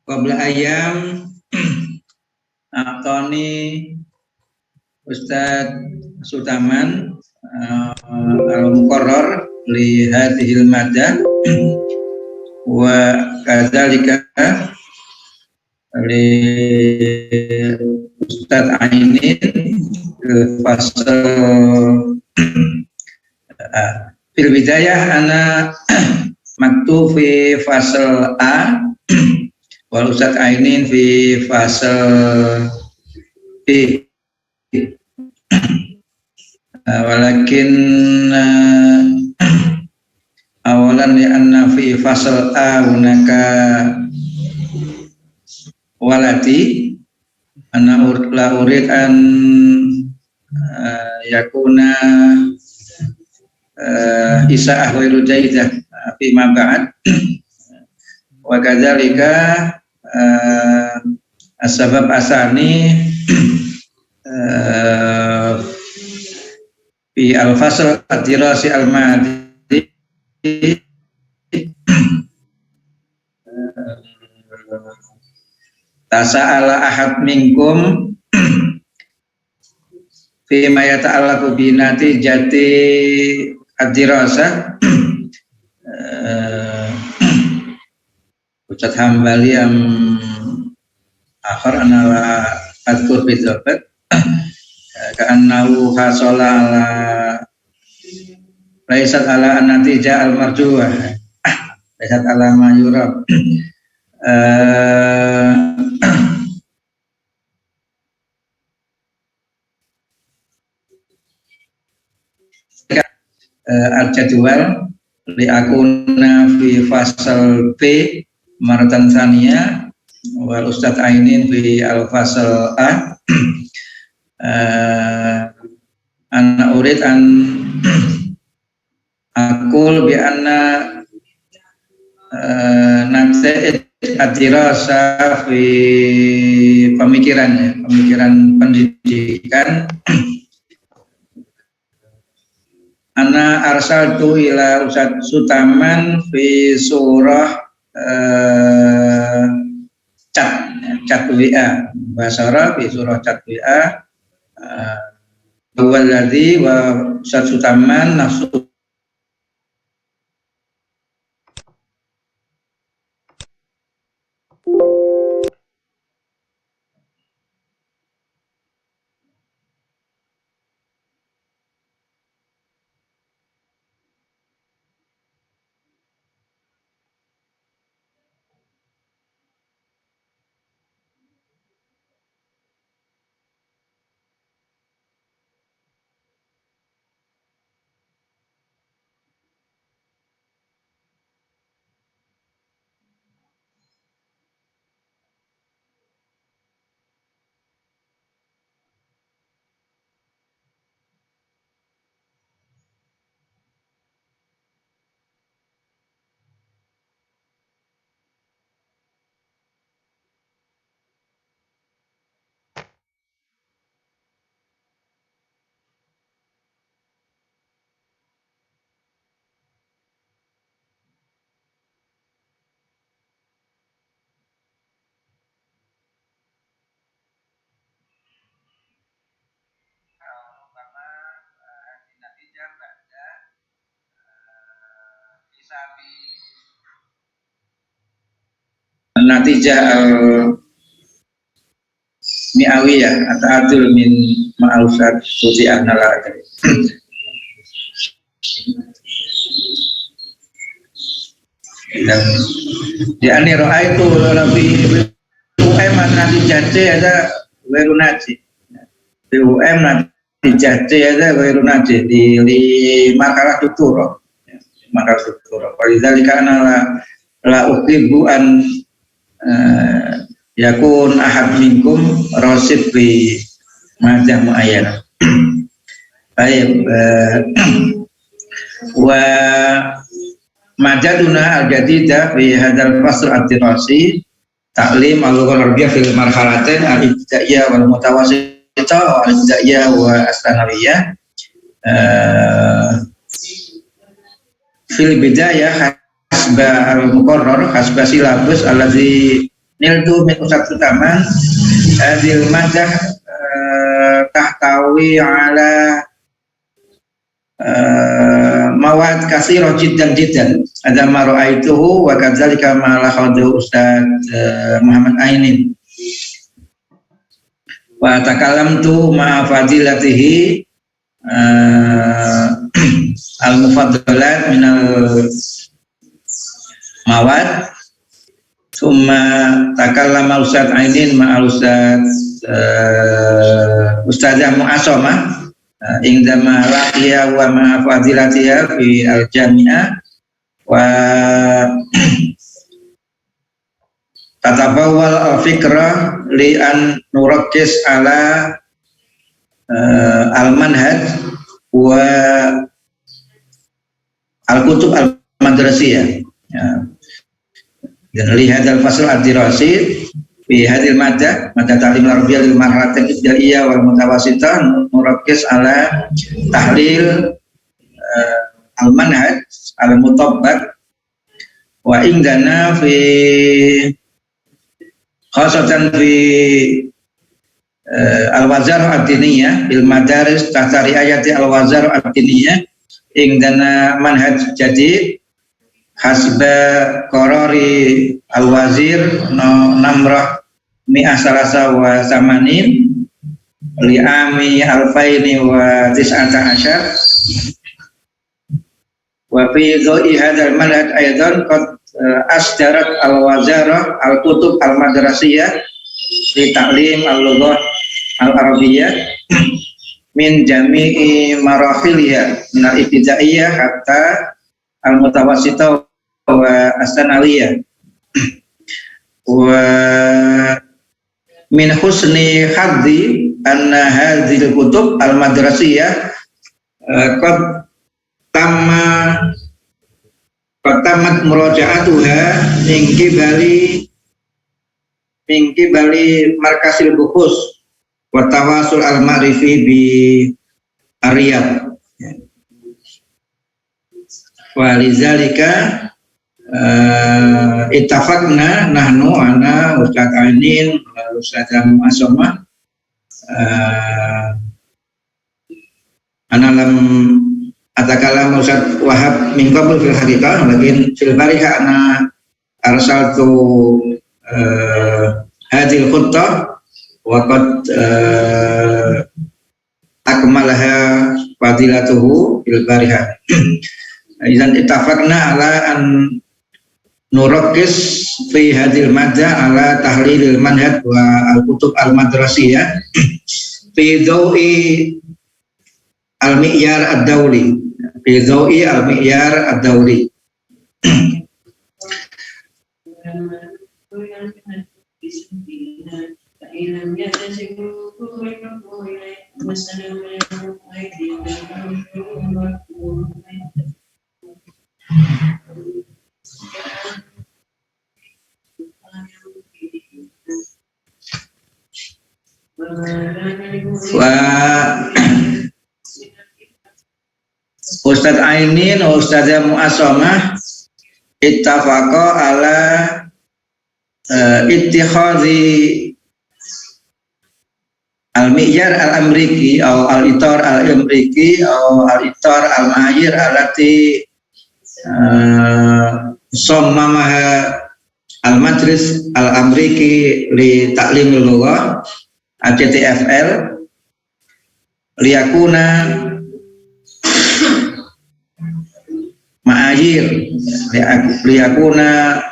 qabla ayam Atoni Ustadz Sutaman al-muqarrar li hadhil madah wa kadzalika li Ustadz Ainin fasal fil bidayah ana maktub fi fasal A wal Ustadz Ainin fi fasal B. Walakin awalan li anna fi fasal A hunaka walati ana la urid an yakuna isa'ah ghairu jaidah fi ma ba'd wa kadzalika asbab asani fi al-fasl ad-dirasi al-madi tasa'ala ahad minkum fi ma yata'allaqu bi natijati ad-dirasa Ustadz Hambali yang akhir anala adkur bidzalbat ka'annahu hasala ala laisat ala an-natijah al-marjuah laisat ala ma yurab al-jadwal li akuna fi fasal B maratan saniyah wal Ustadz Ainin fi al-fasal A ana urid an aqul bi anna nafsi ad-dirasa fi pemikiran pendidikan ana arsaltu ila Ustadz Sutaman fi surah chat WA basara fi surah chat WA walladzi wa Ustadz Sutaman nafsu natijah al-mi'awiyah ata'adul min ma'alufat suti'ah nalak dan di ani ro'a itu lebih UM natijah C ada werunaji UM natijah C ada werunaji di makalah tutur walidzalika ana la uqibu an yakun ahad minkum rasid bi madah muayyanah. Baik, wa majaduna al-jadidah fi hadzal fasl ad-dirasi ta'lim al-lughah al-arabiyyah fil marhalatain al-ibtidaiyah wal mutawassithah wal ibtidaiyah wa as-tsanawiyah fil bidayah hasba al-muqarrar hasba silabus allazi niltu min usat utaman hadil madah tahtawi ala mawad katsirah jiddan ada ma ra'aituhu wa kadzalika ma lakhadu Ustaz Muhammad Ainin wa takalamtu ma fadilatihi al-mufaddalat minal mawad summa takallama Ustaz Ainin ma Ustazah Mu'asomah indama laqiya wa ma fadilatiha fi al-jami'ah wa tatabawwal al-fikrah li an nurakkis ala al-manhaj wa al-kutub al-madrasiyah dan lihat al-fasl ad-dirasi fi hadil madah ta'lim al-arabiyah lil marhalatin ibtidaiyah wal mutawassithah murakkis ala tahlil al-manhaj al-mutabbaq wa indana fi khasatan fi al-wazarah ad-diniyah bil madaris tahta riayati al-wazarah ad-diniyah indana manhaj jadid hasba qarari al-wazir namrah mi'ah salasa wa samanin li'ami alfaini wa tis'ata asyar wa fi dhoi hadal manhaj aydan qad asdarat al-wazarah al-kutub al-madrasiyah li ta'lim al-lughah al-arabiyyah min jami'i marahiliha min al-ibtidaiyah hatta al-mutawassithah wa as-sanawiyah wa min husni haddi anna hadhil kutub al-madrasiyah qad tamat murajaatuha min qibali markasil buhus wa tawasul al-ma'rifi bi Riyadh wa lidzalika ittafaqna nahnu ana Ustaz Ainin Ustaz Mu'asomah ana lam atakalam Ustaz Wahab min qabl fil haqiqah lakin fil bariha ana arsaltu hadhil khutbah wa qad akmalaha fadilatuhu fil bariha idzan ittafaqna ala an nurakkis fi hadil madah ala tahlilil manhaj wa al-kutub al-madrasiyah fi dhawi al-mi'yar ad-dawli wa Ustaz Ainin Ustazah Mu'asomah ittafaqa ala ittikhadhi al-mi'yar al-amriki atau al-itar al-amriki atau al-itar al-ma'ayir alati sommamaha al-madris al-amriki li ta'limil lughah ACTFL liyakuna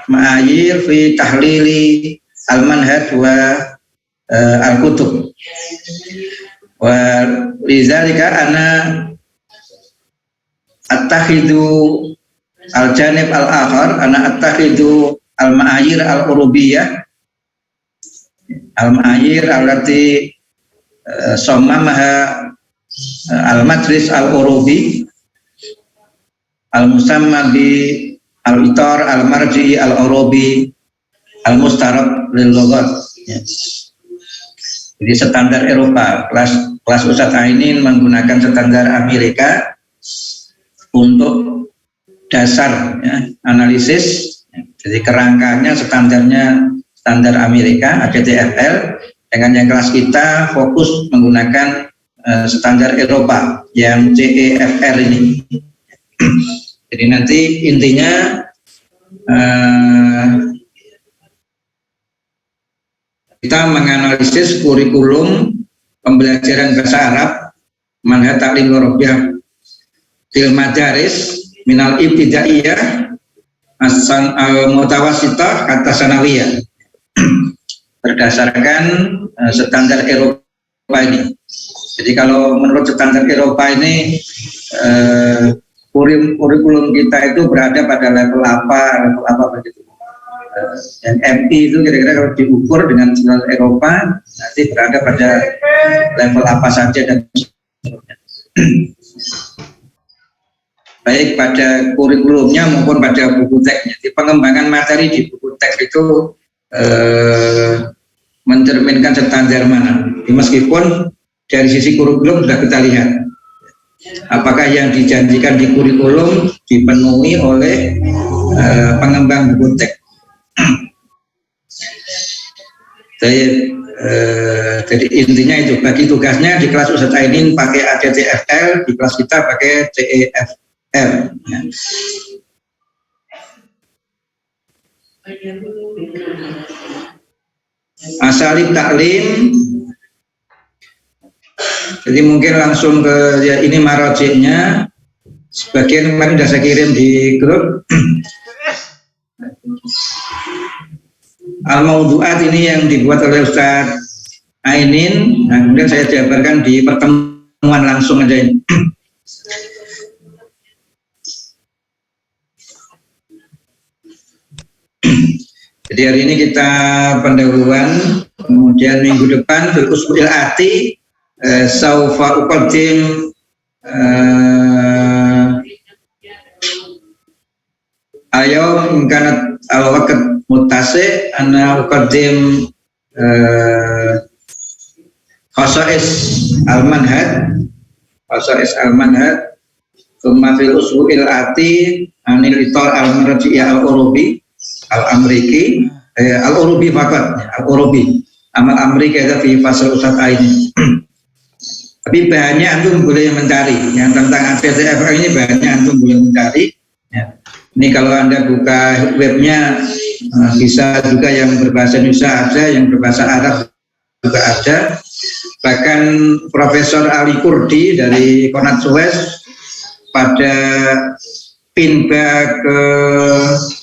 ma'ayir fi tahlili al-manhaj wa al-kutub wa lidzalika ana attakhidu al-janib al-akhar ana attakhidu al-ma'ayir al-urubiyah al-ma'ayir allati sommamaha al-madris al-urubi al-musamma bi al-itar al-marji al-urubi al-mustarab lil lughat. Jadi standar Eropa, kelas Ustaz Ainin menggunakan standar Amerika untuk dasar ya, analisis. Jadi kerangkanya standarnya standar Amerika ADTFR, dengan yang kelas kita fokus menggunakan standar Eropa yang CEFR ini. Jadi nanti intinya kita menganalisis kurikulum pembelajaran bahasa Arab manhaj taklim Lorobiah fil madaris minal ibtidaiyah asan al mutawasithah hatta sanawiyah berdasarkan standar Eropa ini. Jadi kalau menurut standar Eropa ini kurikulum kita itu berada pada level apa begitu. Dan MI itu kira-kira kalau diukur dengan standar Eropa nanti berada pada level apa saja dan sebagainya. Baik pada kurikulumnya maupun pada buku teksnya. Jadi pengembangan materi di buku teks itu mencerminkan standar mana. Meskipun dari sisi kurikulum sudah kita lihat apakah yang dijanjikan di kurikulum dipenuhi oleh pengembang buku teks. Jadi intinya itu, bagi tugasnya di kelas Ustadz Ainin pakai ADTFR, di kelas kita pakai CEFR. Asalib taklim. Jadi mungkin langsung ke ya ini marojiknya. Sebagian kemarin sudah saya kirim di grup. Al-Maudu'at ini yang dibuat oleh Ustadz Ainin. Nah, kemudian saya jabarkan di pertemuan langsung aja ini. Jadi hari ini kita pendahuluan, kemudian minggu depan fil usbu'il ati saufa uqaddim ayo kanat al-waqt mutasi ana uqaddim khasais al-manhaj thumma fil usbu'il ati anil itar al-marji'iyah al-urubi al-amriki al-urubi fakat al-urubi amal amrika itu fi fasal Ustadz Ainin. Tapi bahannya antum boleh mencari yang tentang ADTFR ini, bahannya antum boleh mencari ya. Ini kalau Anda buka webnya bisa juga yang berbahasa Indonesia ada, yang berbahasa Arab juga ada. Bahkan Profesor Ali Kurdi dari Konat Suez pada pindah ke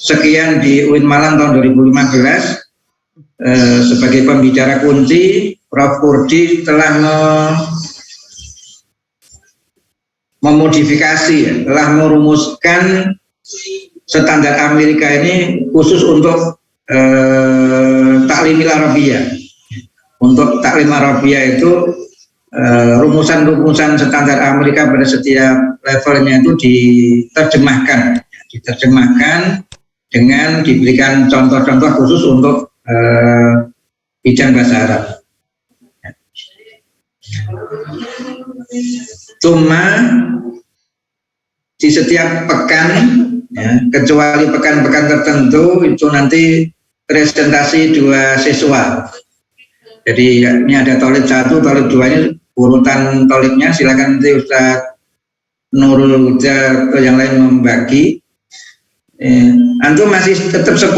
sekian di UIN Malang tahun 2015 sebagai pembicara kunci, Prof. Kurdi telah memodifikasi, telah merumuskan standar Amerika ini khusus untuk taklimil Arabiyah. Untuk taklim Arabiyah itu rumusan-rumusan standar Amerika pada setiap levelnya itu diterjemahkan dengan diberikan contoh-contoh khusus untuk bidang bahasa Arab. Cuma di setiap pekan, ya, kecuali pekan-pekan tertentu itu nanti presentasi 2 siswa. Jadi ini ada tolib 1, tolib 2 ini urutan tolibnya, silakan nanti Ustaz Nurul Huda atau yang lain membagi. Antum masih tetap 10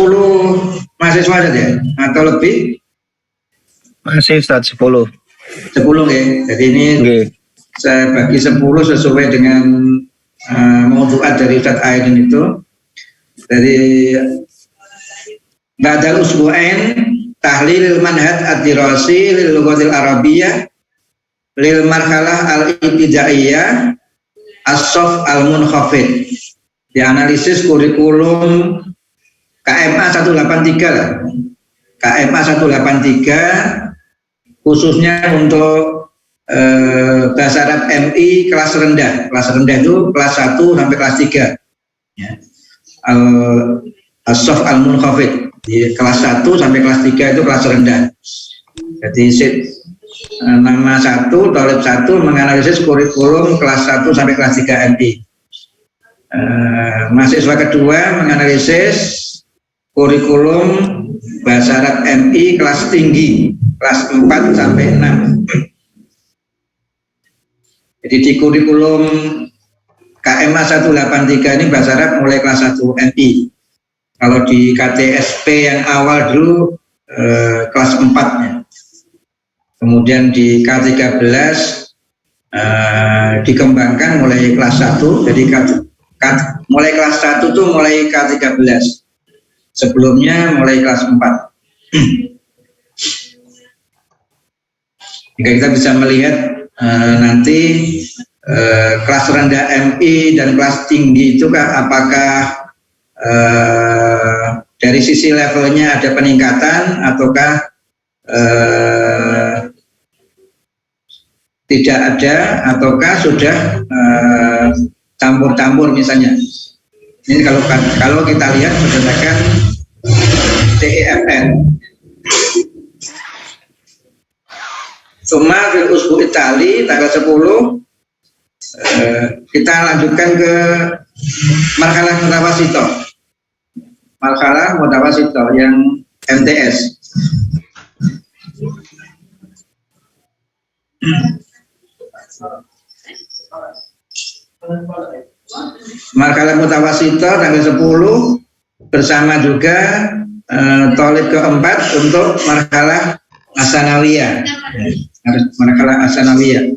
mahasiswa saja atau lebih? Masih Ustaz 10 ya. Jadi ini saya bagi 10 sesuai dengan maudu'at dari Ustadz Ainin itu. Dari Ba'dal usbu'ain tahlil manhaj ad-dirasi lil lughatil arabiyyah lil marhalah al-ibtidaiyah as-sof al-munkhafid. Dianalisis kurikulum KMA 183 lah. KMA 183 khususnya untuk bahasa Arab MI kelas rendah. Kelas rendah itu kelas 1 sampai kelas 3. Ya. As-sof al-munkhafid. Di kelas 1 sampai kelas 3 itu kelas rendah. Jadi nama 1, tolib 1 menganalisis kurikulum kelas 1 sampai kelas 3 MI. Mahasiswa kedua menganalisis kurikulum Bahasa Arab MI kelas tinggi, kelas 4 sampai 6. Jadi di kurikulum KMA 183 ini bahasa Arab mulai kelas 1 MI. Kalau di KTSP yang awal dulu kelas 4-nya. Kemudian di K13 dikembangkan mulai kelas 1. Jadi mulai kelas 1 itu mulai K13. Sebelumnya mulai kelas 4. Jika kita bisa melihat nanti kelas rendah MI dan kelas tinggi itu apakah dari sisi levelnya ada peningkatan ataukah tidak ada, ataukah sudah campur-campur misalnya. Ini kalau kita lihat berdasarkan TEFN. Suma fil usbu Itali tanggal 10. Kita lanjutkan ke marhalah mutawasito. Marhalah mutawasito yang MTS. Marhalah mutawasito tanggal 10 bersama juga tolib keempat untuk marhalah asanawiyah. Marhalah asanawiyah.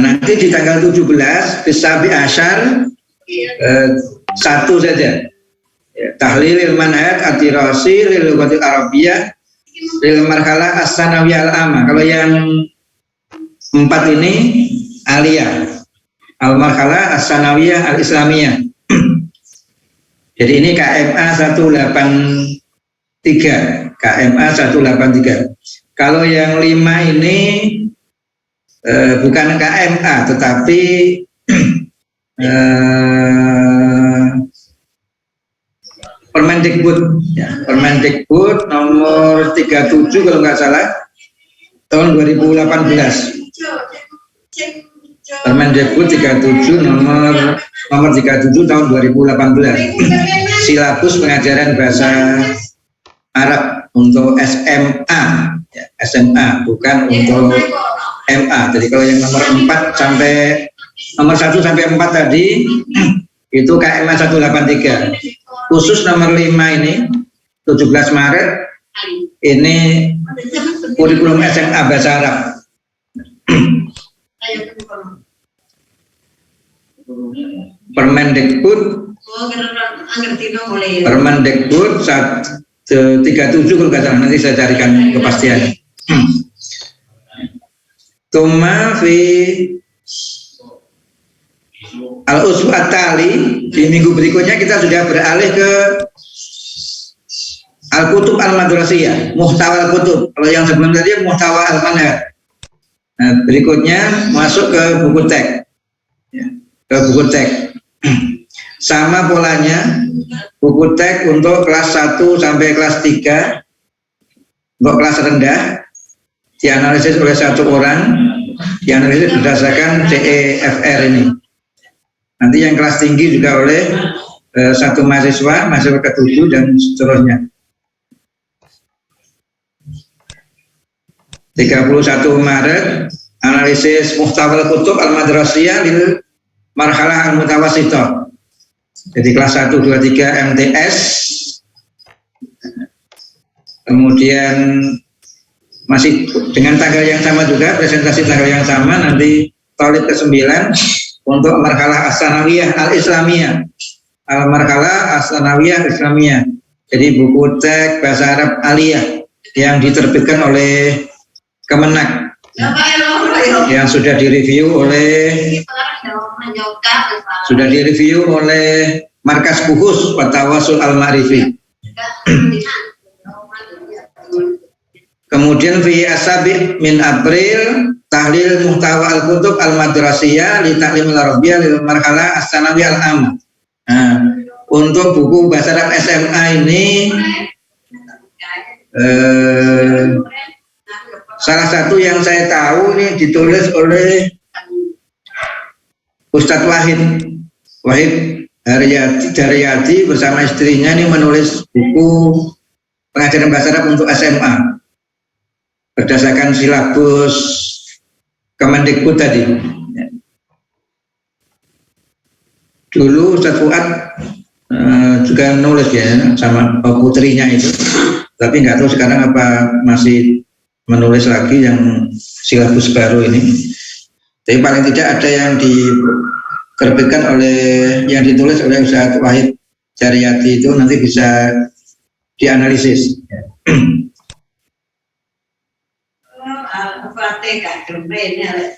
Nanti di tanggal 17 Bisabi Asyar 1 saja. Tahlil manhaj at-tirasi lil lughatil arabiyyah lil marhalah as-sanawiyah al-amma. Kalau yang 4 ini aliyah, al-marhalah as-sanawiyah al-islamiyah. Jadi ini KMA 183. KMA 183. Kalau yang 5 ini bukan KMA tetapi Permendikbud, ya, Permendikbud nomor 37 kalau nggak salah tahun 2018. Permendikbud 37 nomor 37 tahun 2018. Silabus pengajaran bahasa Arab untuk SMA, ya, SMA bukan untuk MA. Jadi kalau yang nomor 4 sampai nomor 1 sampai 4 tadi itu KMA 183. Khusus nomor 5 ini 17 Maret ini kurikulum SMA bahasa Arab. Permendikbud 37 kalau nggak salah, nanti saya carikan kepastian. Tuma fi al-usbu at-tali, di minggu berikutnya kita sudah beralih ke al-kutub al-madrasiyah, muhtawa al-kutub. Kalau yang sebelum tadi muhtawa al-manhaj. Nah, berikutnya masuk ke buku teks. Ya, ke buku teks. Sama polanya, buku teks untuk kelas 1 sampai kelas 3, untuk kelas rendah dianalisis oleh satu orang, dianalisis berdasarkan CEFR ini. Nanti yang kelas tinggi juga oleh satu mahasiswa ke-7 dan seterusnya. 31 Maret analisis muhtawal kutub al-madrasiyah lil marhalah al-mutawasithah. Jadi kelas 1, 2, 3 MTS. Kemudian masih dengan tanggal yang sama juga, presentasi tanggal yang sama, nanti tolib ke-9 untuk marhalah as-sanawiyah al-islamiyah. Al-marhalah as-sanawiyah al-islamiyah. Jadi buku teks bahasa Arab aliyah yang diterbitkan oleh Kemenak, yang sudah direview oleh Markas Buhus Watawasul Al-Ma'rifi. Kemudian fi asabi min April tahlil muhtawa al-kutub al-madrasiyah li ta'lim al-arabiyyah lil marhalah as-sanawiyah al-amma. Nah, untuk buku bahasa Arab SMA ini salah satu yang saya tahu ini ditulis oleh Ustadz Wahid Daryati bersama istrinya ini menulis buku pengajaran bahasa Arab untuk SMA berdasarkan silabus Kemendikbud tadi. Dulu Ustadz Fuad juga nulis ya sama putrinya itu, tapi nggak tahu sekarang apa masih menulis lagi yang silabus baru ini. Tapi paling tidak ada yang diterbitkan oleh, yang ditulis oleh Ustadz Wahid Daryati itu nanti bisa dianalisis.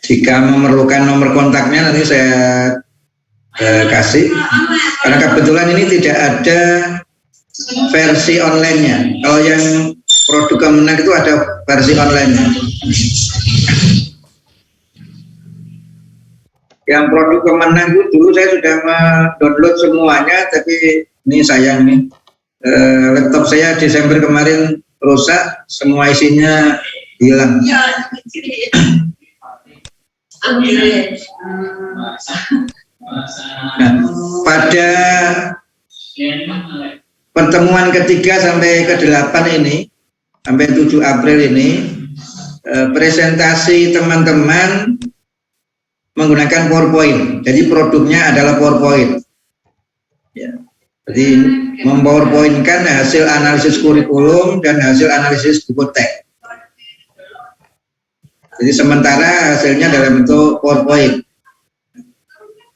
Jika memerlukan nomor kontaknya nanti saya kasih, karena kebetulan ini tidak ada versi online-nya. Kalau yang produk Kemenang itu ada versi online-nya. Yang produk Kemenang itu dulu saya sudah mendownload semuanya, tapi ini sayang nih, laptop saya Desember kemarin rusak, semua isinya hilang. Nah, pada pertemuan ketiga sampai ke-8 ini, sampai 7 April ini, presentasi teman-teman menggunakan PowerPoint. Jadi produknya adalah PowerPoint. Ya. Jadi mempowerpointkan hasil analisis kurikulum dan hasil analisis buku teks. Jadi sementara hasilnya dalam bentuk PowerPoint.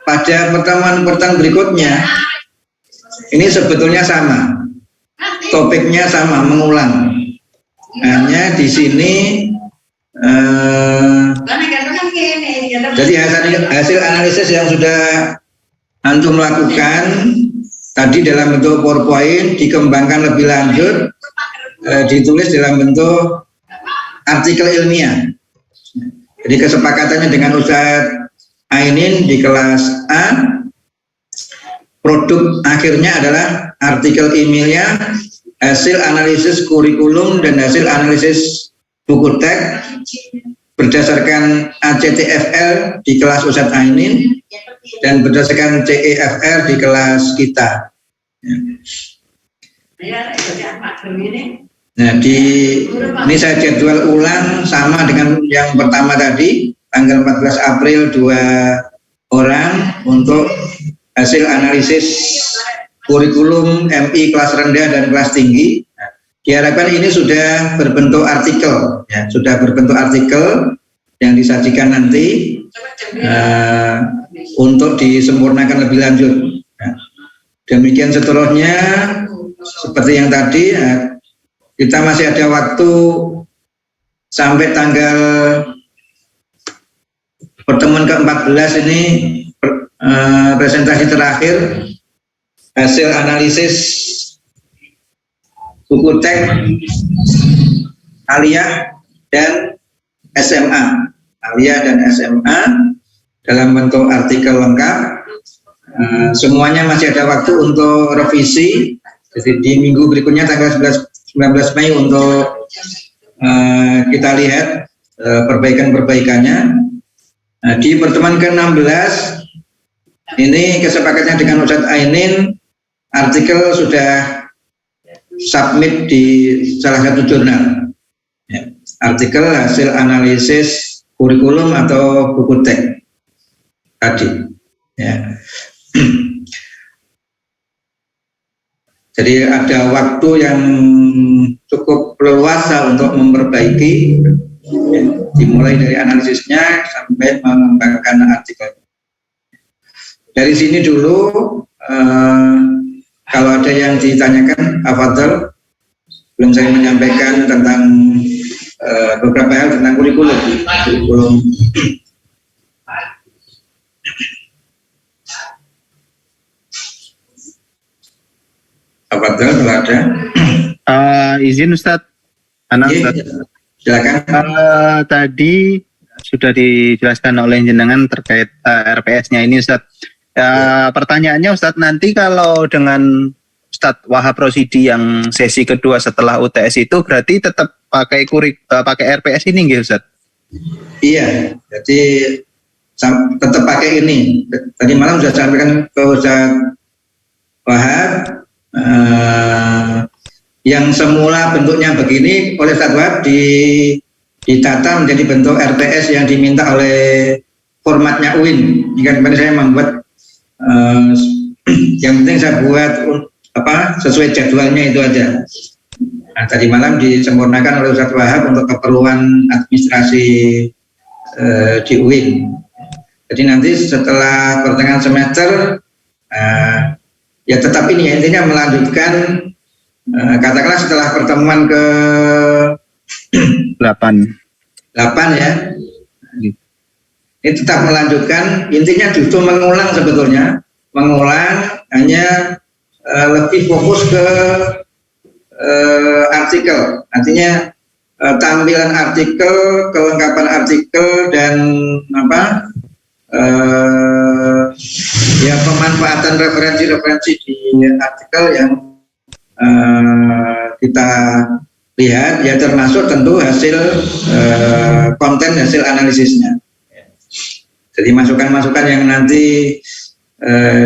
Pada pertemuan berikutnya, ini sebetulnya sama, topiknya sama, mengulang. Hanya di sini, jadi hasil analisis yang sudah antum lakukan tadi dalam bentuk PowerPoint dikembangkan lebih lanjut, ditulis dalam bentuk artikel ilmiah. Jadi kesepakatannya dengan Ustadz Ainin di kelas A, produk akhirnya adalah artikel ilmiah, hasil analisis kurikulum dan hasil analisis buku teks berdasarkan ACTFL di kelas Ustadz Ainin dan berdasarkan CEFR di kelas kita. Nah, ini saya jadwal ulang sama dengan yang pertama tadi, tanggal 14 April 2 orang untuk hasil analisis kurikulum MI kelas rendah dan kelas tinggi. Diharapkan ini sudah berbentuk artikel, ya, sudah berbentuk artikel yang disajikan nanti untuk disempurnakan lebih lanjut. Nah, demikian seterusnya, seperti yang tadi, kita masih ada waktu sampai tanggal pertemuan ke-14 ini, presentasi terakhir hasil analisis buku teks aliyah dan SMA, aliyah dan SMA dalam bentuk artikel lengkap. Semuanya masih ada waktu untuk revisi. Jadi di minggu berikutnya tanggal 19 Mei untuk kita lihat perbaikan-perbaikannya. Nah, di pertemuan ke-16 ini kesepakatannya dengan Ustadz Ainin, artikel sudah submit di salah satu jurnal, ya, artikel hasil analisis kurikulum atau buku teks tadi, ya. Jadi ada waktu yang cukup leluasa untuk memperbaiki, ya, dimulai dari analisisnya sampai mengembangkan artikel. Dari sini dulu, kalau ada yang ditanyakan, afadhal, belum saya menyampaikan tentang beberapa hal tentang kurikulum. Afadhal kalau ada. Izin Ustadz. Silakan. Tadi sudah dijelaskan oleh jenengan terkait RPS-nya ini Ustadz. Pertanyaannya Ustadz, nanti kalau dengan Ustadz Wahab Rosidi yang sesi kedua setelah UTS itu berarti tetap pakai RPS ini nggih Ustadz? Iya, jadi tetap pakai ini. Tadi malam sudah sampaikan ke Ustadz Wahab yang semula bentuknya begini oleh Ustaz Wahab ditata menjadi bentuk RPS yang diminta oleh formatnya UIN. Jika kemarin saya membuat yang penting saya buat sesuai jadwalnya itu aja. Nah, tadi malam disempurnakan oleh Ustaz Wahab untuk keperluan administrasi di UIN. Jadi nanti setelah pertengahan semester ya tetap ini ya, intinya melanjutkan katakanlah setelah pertemuan ke 8 ya. Ini tetap melanjutkan, intinya justru mengulang sebetulnya, hanya lebih fokus ke artikel, artinya tampilan artikel, kelengkapan artikel dan ya pemanfaatan referensi-referensi di artikel yang kita lihat, ya termasuk tentu hasil konten, hasil analisisnya. Jadi masukan-masukan yang nanti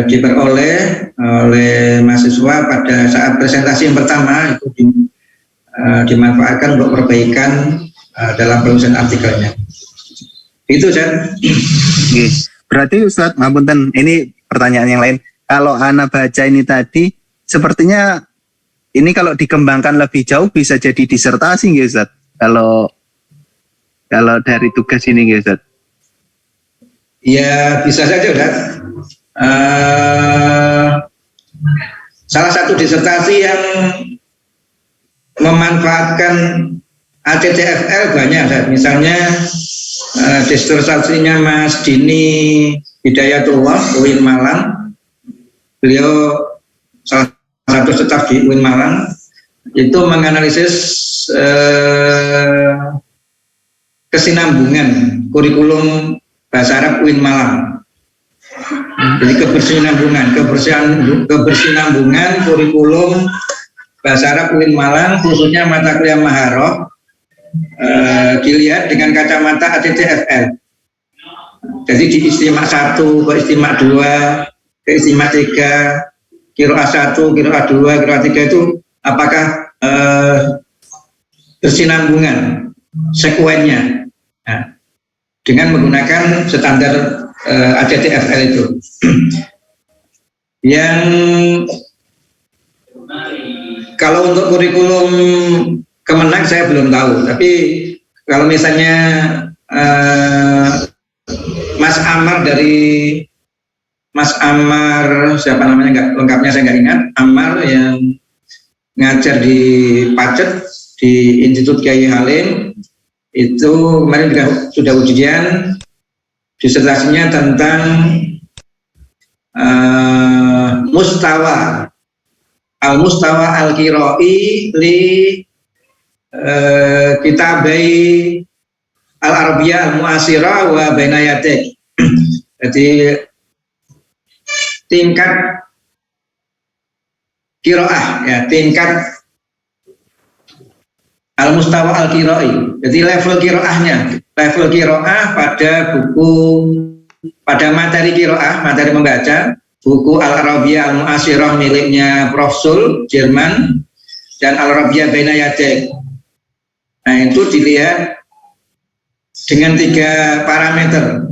diperoleh oleh mahasiswa pada saat presentasi yang pertama itu dimanfaatkan untuk perbaikan dalam penulisan artikelnya. Itu Ustaz. Berarti Ustaz, ngapunten, ini pertanyaan yang lain. Kalau Ana baca ini tadi, sepertinya ini kalau dikembangkan lebih jauh bisa jadi disertasi nggih Ustaz? Kalau dari tugas ini nggih Ustaz? Ya bisa saja Ustaz. Salah satu disertasi yang memanfaatkan ACTFL banyak Ustaz. Misalnya disertasinya Mas Dini Hidayatullah UIN Malang. Beliau salah satu staf di UIN Malang itu menganalisis kesinambungan kurikulum bahasa Arab UIN Malang. Jadi kebersinambungan kurikulum bahasa Arab UIN Malang, khususnya mata kuliah Maharoh, dilihat dengan kacamata ACTFL. Jadi di istimak 1 ke istimak 2 ke istimak 3, qiraah 1, qiraah 2, qiraah 3 itu apakah bersinambungan sekuennya. Nah, dengan menggunakan standar ACTFL itu. Yang kalau untuk kurikulum Kemenag saya belum tahu, tapi kalau misalnya Mas Amar siapa namanya lengkapnya saya nggak ingat, Amar yang ngajar di Pacet di Institut Kiai Halim itu kemarin juga sudah ujian disertasinya tentang mustawa al-qira'i li kitabai al-arabiyah al-mu'asirah wa baina yadik. Jadi tingkat qiraah ya, tingkat al-mustawa al-qira'i. Jadi level qiraahnya, level qiraah pada materi qiraah, materi membaca, buku Al-Arabiyah Al-Mu'asirah miliknya Prof. Sul, Jerman, dan Al-Arabiyah Baina Yadik. Nah, itu dilihat dengan 3 parameter,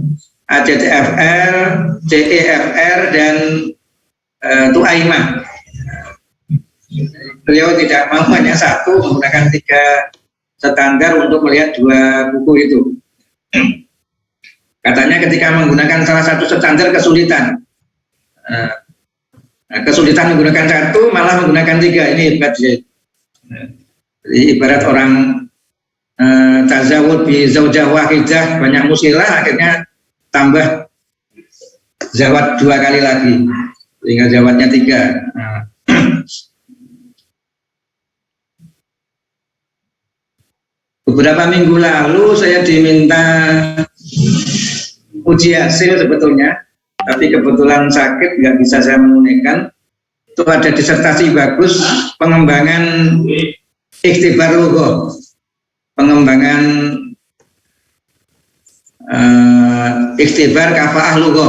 ACTFR, CEFR, dan Tu'aimah. Beliau tidak mau hanya satu, menggunakan 3 standar untuk melihat 2 buku itu. Katanya ketika menggunakan salah satu standar kesulitan. Kesulitan menggunakan 1 malah menggunakan 3, ini hebat ya. Jadi ibarat orang tazawud bi zaujah wahidah, banyak musilah, akhirnya tambah zawat 2 kali lagi sehingga zawatnya 3. Beberapa minggu lalu saya diminta uji hasil sebetulnya, tapi kebetulan sakit nggak bisa saya menunaikan. Itu ada disertasi bagus pengembangan ikhtibar lugha, pengembangan ikhtibar kafaah lugha,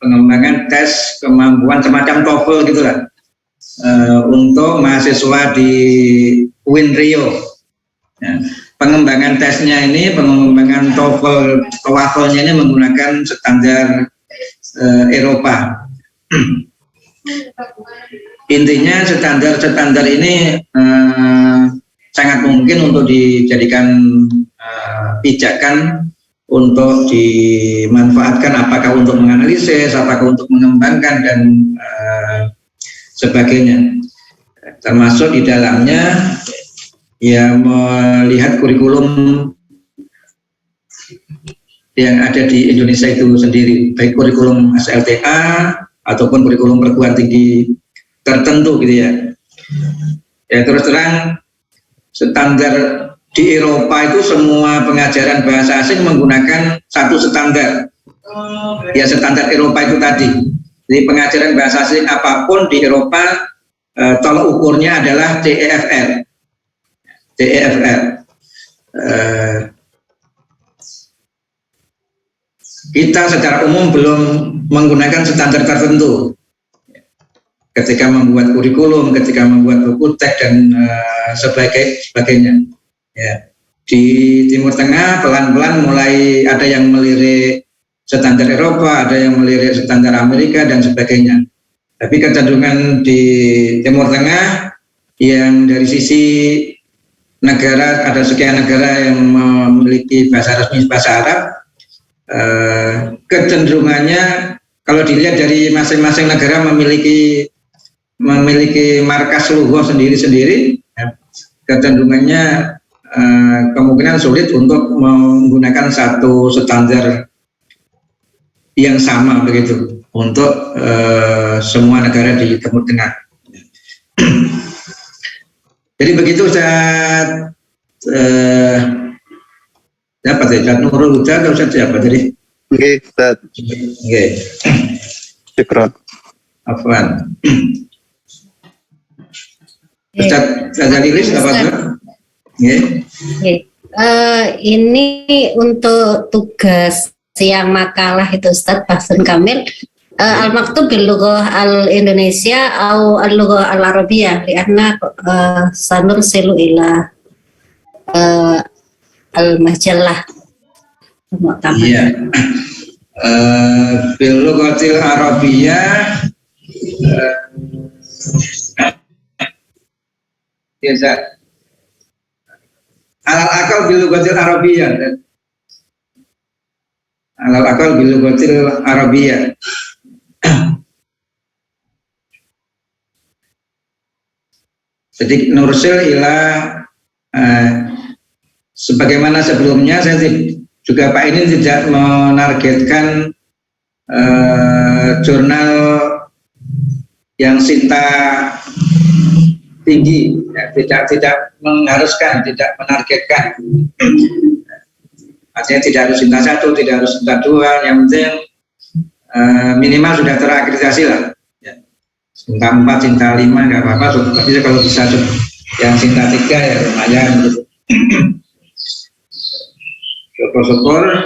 pengembangan tes kemampuan semacam TOEFL gitulah untuk mahasiswa di UIN Riau. Ya, pengembangan tesnya ini, pengembangan TOEFL-nya ini menggunakan standar Eropa. Intinya standar ini sangat mungkin untuk dijadikan pijakan untuk dimanfaatkan, apakah untuk menganalisis, apakah untuk mengembangkan dan sebagainya. Termasuk di dalamnya ya melihat kurikulum yang ada di Indonesia itu sendiri, baik kurikulum SLTA ataupun kurikulum perguruan tinggi tertentu gitu ya. Ya terus terang standar di Eropa itu semua pengajaran bahasa asing menggunakan satu standar. Ya standar Eropa itu tadi. Jadi pengajaran bahasa asing apapun di Eropa tolak ukurnya adalah TEFL. Kita secara umum belum menggunakan standar tertentu ketika membuat kurikulum, ketika membuat buku teks dan sebagainya. Ya. Di Timur Tengah pelan-pelan mulai ada yang melirik standar Eropa, ada yang melirik standar Amerika dan sebagainya. Tapi kecenderungan di Timur Tengah yang dari sisi negara, ada sekian negara yang memiliki bahasa resmi bahasa Arab, kecenderungannya kalau dilihat dari masing-masing negara memiliki markas lughah sendiri-sendiri, ya, kecenderungannya kemungkinan sulit untuk menggunakan satu standar yang sama begitu untuk semua negara di Timur Tengah. Jadi begitu Ustaz siapa tadi? Ustaz Nurul Huda atau Ustaz siapa tadi? Oke, Ustaz. Oke. Syukron. Afwan. Ustaz Zalilis apa Ustaz? Ini untuk tugas siang makalah itu Ustaz Bahsun Kamil. Al-maktub bil lughah al-Indonesia atau al-lughah al-Arabiyah lianna sanursilu ila al-majallah. Iya. Bil lughatil Arabiyah biasa alal akal bil lughatil Arabiyah. Alal akal bil lughatil Arabiyah. Jadi nursil ila sebagaimana sebelumnya saya juga Pak ini tidak menargetkan jurnal yang sinta tinggi, ya, tidak mengharuskan, tidak menargetkan. Artinya tidak harus sinta 1, tidak harus sinta 2, yang penting minimal sudah terakreditasi lah. Sinta 4, Sinta 5 nggak apa-apa, tapi kalau bisa yang Sinta 3 ya lumayan gitu. Syukur-syukur.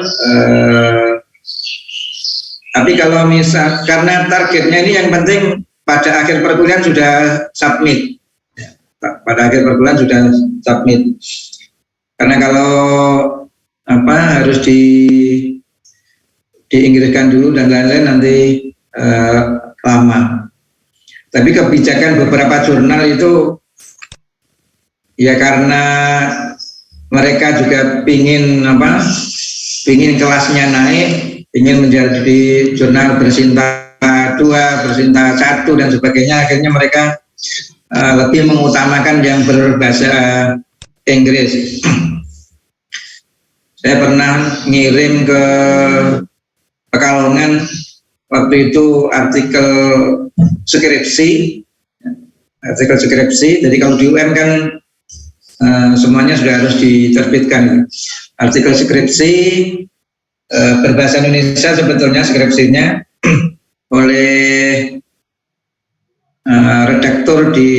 Tapi kalau misal karena targetnya ini yang penting pada akhir perkuliahan sudah submit. Pada akhir perkuliahan sudah submit. Karena kalau harus diinggriskan dulu dan lain-lain nanti lama. Tapi kebijakan beberapa jurnal itu ya karena mereka juga pingin kelasnya naik, ingin menjadi jurnal bersinta 2, bersinta 1 dan sebagainya, akhirnya mereka lebih mengutamakan yang berbahasa Inggris. Saya pernah ngirim ke Pekalongan waktu itu artikel skripsi. Jadi kalau di UM kan semuanya sudah harus diterbitkan. Artikel skripsi berbahasa Indonesia sebetulnya skripsinya oleh redaktur di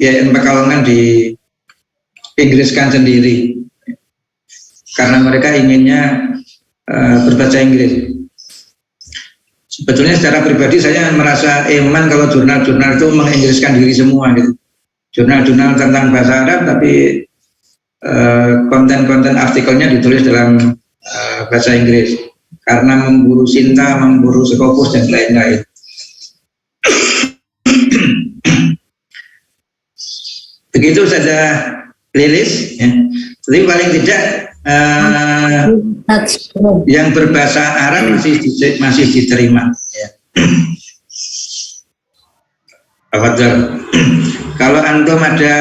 IAIN Pekalongan di Inggriskan sendiri karena mereka inginnya berbahasa Inggris. sebetulnya secara pribadi saya merasa eman kalau jurnal-jurnal itu menginggriskan diri semua gitu. Jurnal-jurnal tentang bahasa Arab tapi konten-konten artikelnya ditulis dalam bahasa Inggris karena memburu Sinta, memburu Scopus dan lain-lain. Begitu saja Lilis ya. Jadi paling tidak yang berbahasa Arab masih diterima ya. Kalau antum ada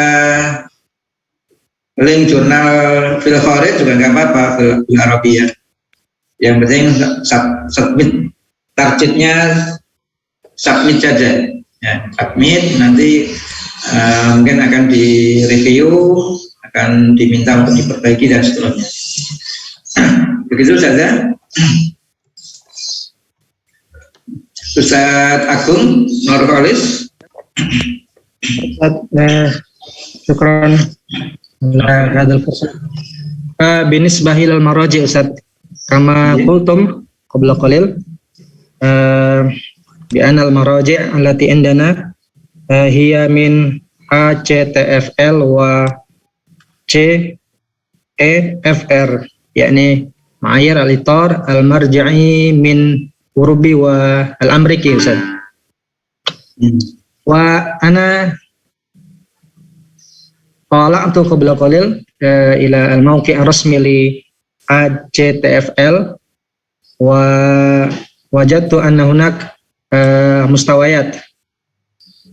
link jurnal fil kharij juga nggak apa-apa fil Arabiyah. Yang penting submit, targetnya submit saja ya, submit nanti mungkin akan direview, akan diminta untuk diperbaiki dan seterusnya. Begitu saja. Ustaz Agung Nurholis. Syukran hadal fasal. Binisbah ilal maraji Ustaz, kama qultum qabla qalil bi anna al maraji allati indana hiya min ACTFL wa CEFR, yakni ma'ayir al-itar al-marji'i min Urubi wa al-Amriki Ustaz. Wa ana tala'tu qabla qalil ila al-mawqi' ar-rasmi li ACTFL wa wajadtu anna hunak mustawayat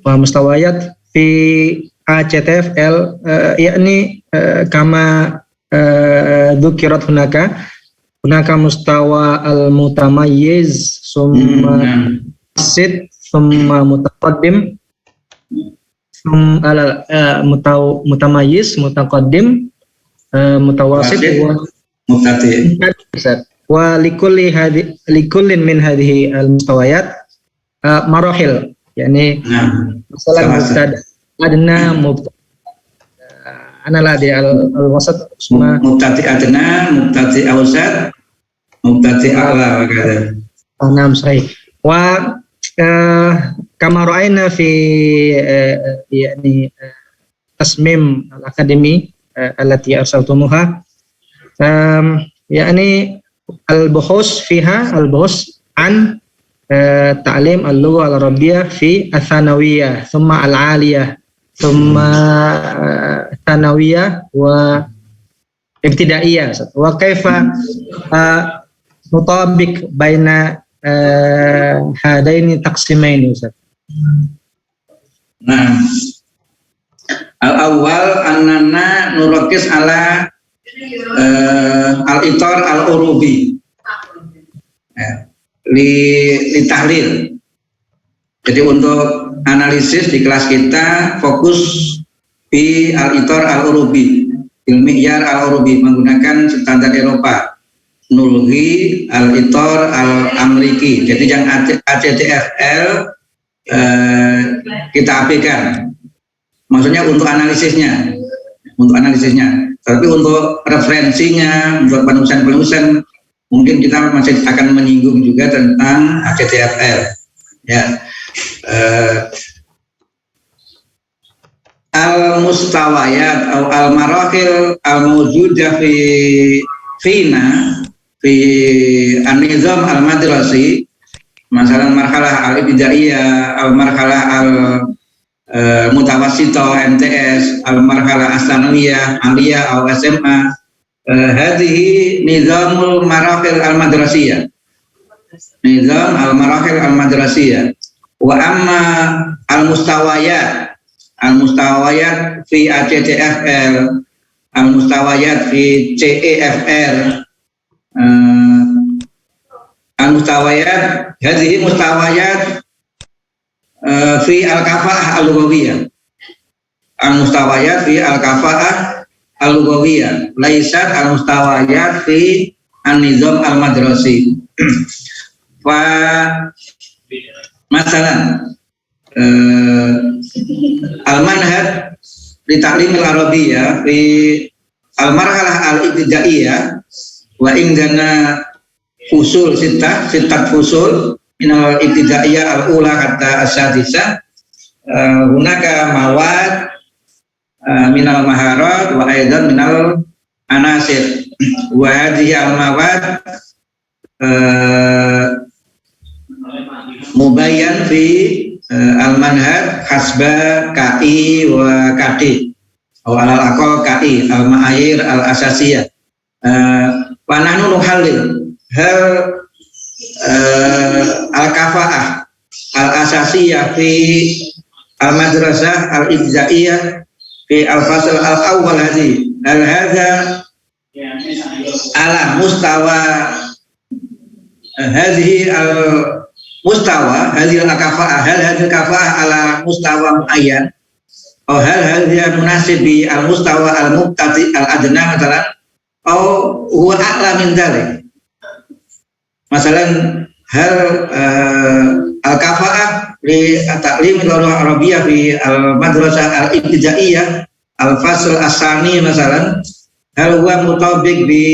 wa mustawayat fi ACTFL yakni kama dzukirat hunaka mustawa al-mutamayyiz summa sit summa mutaqaddim mutamayyiz mutaqaddim mutawasit mubtadi wa likullin min hadhihi al-mustawayat marahil, yani masalah mubtada adna mubtada analah di al-wasat semua mubtadi adna, mubtadi awsat, mubtadi a'la kata. Naam sahih. Wa kama ra'ayna fi yani tasmim al-akademi allati arsaltumuha yani al-buhus fiha al-buhus an ta'lim al-lugha al-arabiyyah fi al-thanawiyah thumma al-'aliyah thumma thanawiyah wa ibtidaiyah wa kaifa mutabik baina hadaini taqsimaini Ustaz. Nah, al-awwal annana nurakis ala al-itar al-urubi li tahlil. Jadi untuk analisis di kelas kita fokus di al-itar al-urubi, ilmiyar al-urubi menggunakan standar Eropa, nulhi al-itar al-amriki. Jadi yang ACTFL kita abaikan. Maksudnya untuk analisisnya. Tapi untuk referensinya, untuk penulisan mungkin kita masih akan menyinggung juga tentang ACTFL. Ya. Al-mustawayat atau al-marahil al-mawjudah fina fi an-nizam al-madrasi, masalah marhalah al-ibtidaiyah, al-marhalah al-mutawassithah MTS, al-marhalah as-tsanawiyah, aliyah atau SMA, hadhihi nizamul marahil al-madrasiyah. Nizam al-marahil al-madrasiyah. Wa amma al-mustawayat fi ACTFL, al-mustawayat fi CEFR, al-mustawayat hadhihi mustawayat fi al-kafa'ah al-lughawiyah. Al-mustawayat fi al-kafa'ah al-lughawiyah, laisat al-mustawayat fi an-nizam al-madrasi. Fa masalan al-manhaj li ta'lim al-arabiyyah fi al-marhalah al-ibtidaiyah wa indana fusul sittah fusul minal ibtidaiyah al-ula hatta as-sadisah hunaka mawad minal maharat wa aidan minal anasir wa hadhihi al-mawad mubayyan fi al-manhaj hasba KI wa KD atau al-aqal KI al-ma'ayir al-asasiyah wa nahnu nuhallil hal al-kafa'ah al-asasiyah fi al-madrasah al-ibtidaiyah fi al-fasl al-awwal hadhi hal hadha ala mustawa hadhihi al-mustawa hadhihi al-kafa'ah hal hadhihi al-kafa'ah ala mustawa muayyan atau hal dia munasib bi al-mustawa al-muqtadi al-adna misalnya atau huwa a'la min dzalik. Masalan hal al-kafa'ah li ta'lim al-lughah arabiyyah fi al-madrasah al-ibtidaiyah al-fasl as-sani misalnya hal huwa mutabiq bi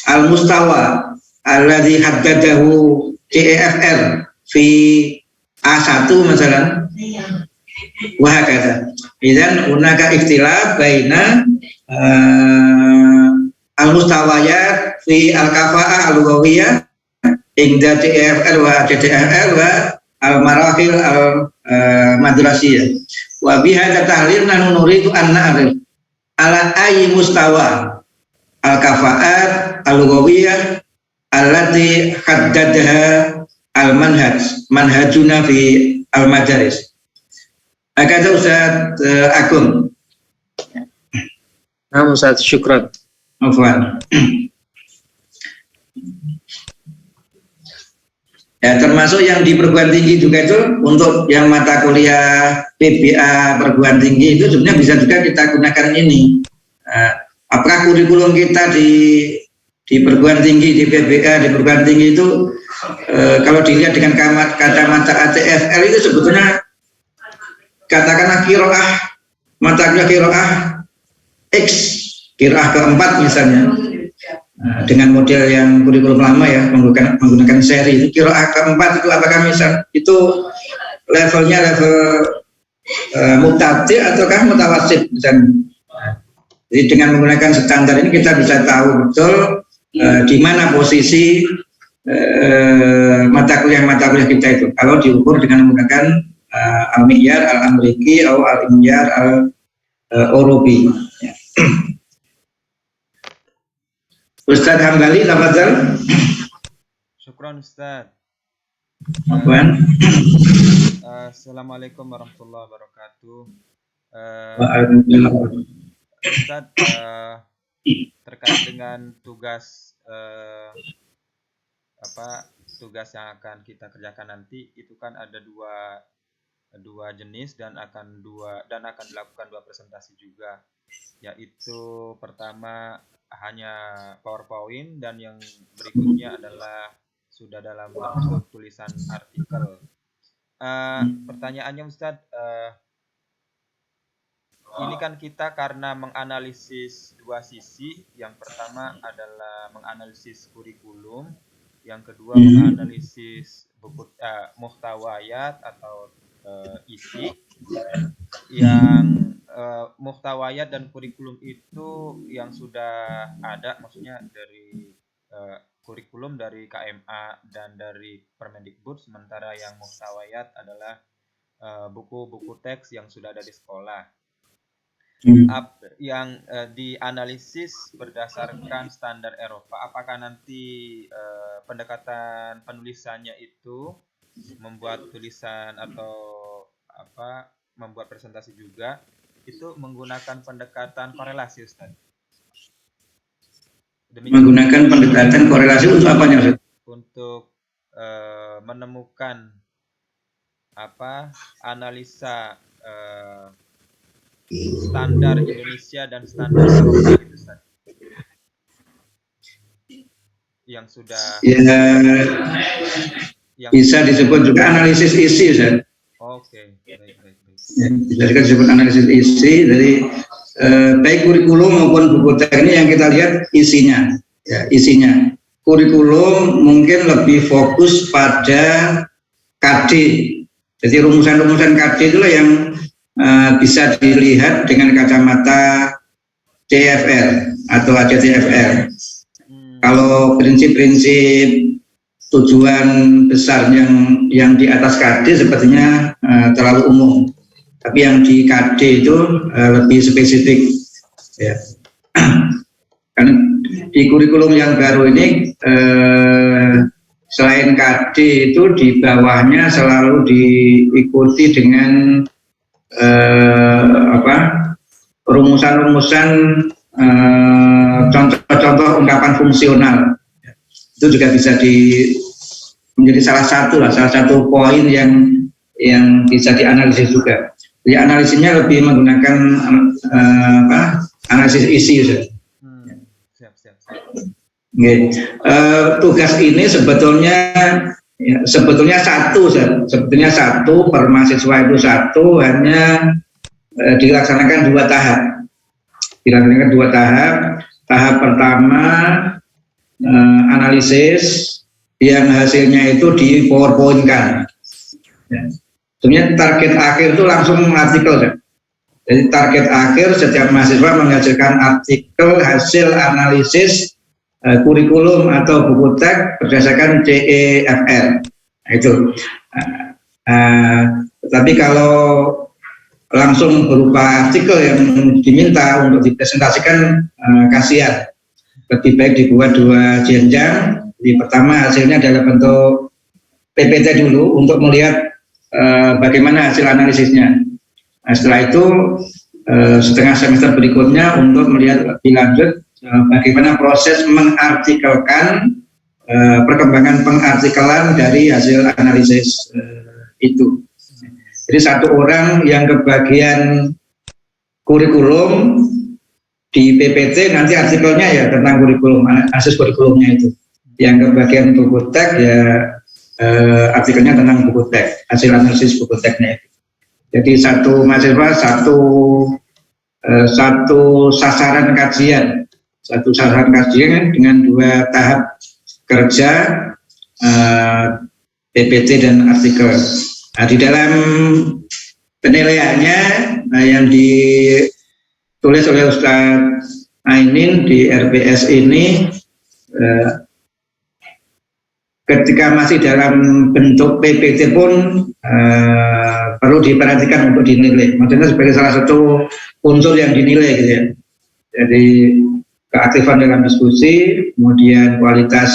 al-mustawa alladhi haddadahu TEFR fi A1 misalnya wa hakadha. Idzan hunaka ikhtilaf baina al-mustawayat fi al-kafa'ah al-lughawiyah inda TEFR wa TTFR wa al-marahil al-madrasiyah wa bihadza tahlil nahnu nuridu an na'rif ala ayyi mustawa al-kafa'at al-lughawiyah allati haddadaha al-manhaj manhajuna fi al-madaris. Kata Ustaz Agung. Nah, Ustaz, syukran. Afwan. Ya, termasuk yang di perguruan tinggi juga itu untuk yang mata kuliah PBA perguruan tinggi itu sebenarnya bisa juga kita gunakan ini. Apakah kurikulum kita di perguruan tinggi, di PBA, di perguruan tinggi itu kalau dilihat dengan kacamata ATFL itu sebetulnya katakanlah kiroah, mata kuliah kiroah X, kiroah keempat misalnya, dengan model yang kurikulum lama ya, menggunakan seri itu kiroah keempat itu apakah misal itu levelnya level mubtadi ataukah mutawasid misalnya. Jadi dengan menggunakan standar ini kita bisa tahu betul di mana posisi mata kuliah kita itu kalau diukur dengan menggunakan al-mi'yar al-amriki atau al-mi'yar al-orobi. Ustaz Hambali, tafadhal. Syukran Ustaz. Assalamualaikum warahmatullahi wabarakatuh. Ustaz, terkait dengan tugas tugas yang akan kita kerjakan nanti itu kan ada dua jenis dan akan dilakukan dua presentasi juga, yaitu pertama hanya PowerPoint dan yang berikutnya adalah sudah dalam bentuk tulisan artikel. Pertanyaannya Ustadz, ini kan kita karena menganalisis dua sisi, yang pertama adalah menganalisis kurikulum, yang kedua menganalisis buku muhtawayat atau isi. Yang muhtawayat dan kurikulum itu yang sudah ada, maksudnya dari kurikulum dari KMA dan dari Permendikbud, sementara yang muhtawayat adalah buku-buku teks yang sudah ada di sekolah. Yang dianalisis berdasarkan standar Eropa, apakah nanti pendekatan penulisannya itu membuat tulisan atau membuat presentasi juga itu menggunakan pendekatan korelasi, Ustaz? Menggunakan pendekatan korelasi untuk apanya, Ustaz? Untuk menemukan analisa standar Indonesia dan standar Eropa gitu, Ustaz. Yang sudah bisa disebut juga analisis isi, Ustaz. Oke. Baik. Ya, bisa juga disebut analisis isi. Jadi baik kurikulum maupun buku teks ini yang kita lihat isinya, ya, isinya. kurikulum mungkin lebih fokus pada KD. Jadi rumusan-rumusan KD itulah yang bisa dilihat dengan kacamata CFR atau ACTFR. Kalau prinsip-prinsip tujuan besar yang di atas KD sepertinya terlalu umum. Tapi yang di KD itu lebih spesifik. Ya. Karena di kurikulum yang baru ini selain KD itu di bawahnya selalu diikuti dengan rumusan-rumusan contoh-contoh ungkapan fungsional. Itu juga bisa menjadi salah satu poin yang bisa dianalisis juga. Jadi analisisnya lebih menggunakan analisis isi. Siap. Tugas ini sebetulnya satu per mahasiswa itu satu, hanya dilaksanakan dua tahap. Tahap pertama analisis yang hasilnya itu di PowerPoint-kan. Sebenarnya target akhir itu langsung artikel. Jadi target akhir setiap mahasiswa menghasilkan artikel hasil analisis kurikulum atau buku teks berdasarkan CEFR. Itu. Tetapi kalau langsung berupa artikel yang diminta untuk dipresentasikan, kasihan. Lebih baik dibuat dua jenjang. Jadi pertama hasilnya dalam bentuk PPT dulu untuk melihat bagaimana hasil analisisnya. Nah, setelah itu setengah semester berikutnya untuk melihat lebih lanjut bagaimana proses mengartikelkan perkembangan pengartikelan dari hasil analisis itu. Jadi satu orang yang kebagian kurikulum di PPT nanti artikelnya ya tentang kurikulum, analisis kurikulumnya itu. Yang kebagian buku teks ya artikelnya tentang buku teks, hasil analisis buku teksnya itu. Jadi satu mahasiswa satu sasaran kajian dengan dua tahap kerja, PPT dan artikel. Nah, di dalam penilaiannya yang ditulis oleh Ustadz Ainin di RPS ini, ketika masih dalam bentuk PPT pun perlu diperhatikan untuk dinilai. Maksudnya sebagai salah satu unsur yang dinilai gitu ya. Jadi keaktifan dalam diskusi, kemudian kualitas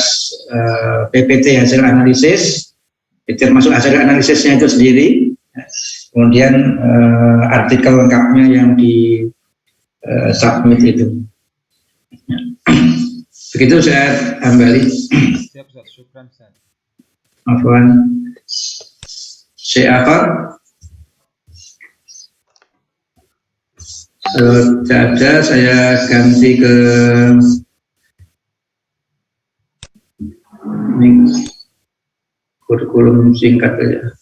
PPT hasil analisis, termasuk hasil analisisnya itu sendiri, kemudian artikel lengkapnya yang di submit itu. Begitu saya kembali. Siap, Ustaz. Syukran, Ustaz. Afwan. Syekh tidak ada, saya ganti ke ini kurikulum singkat saja.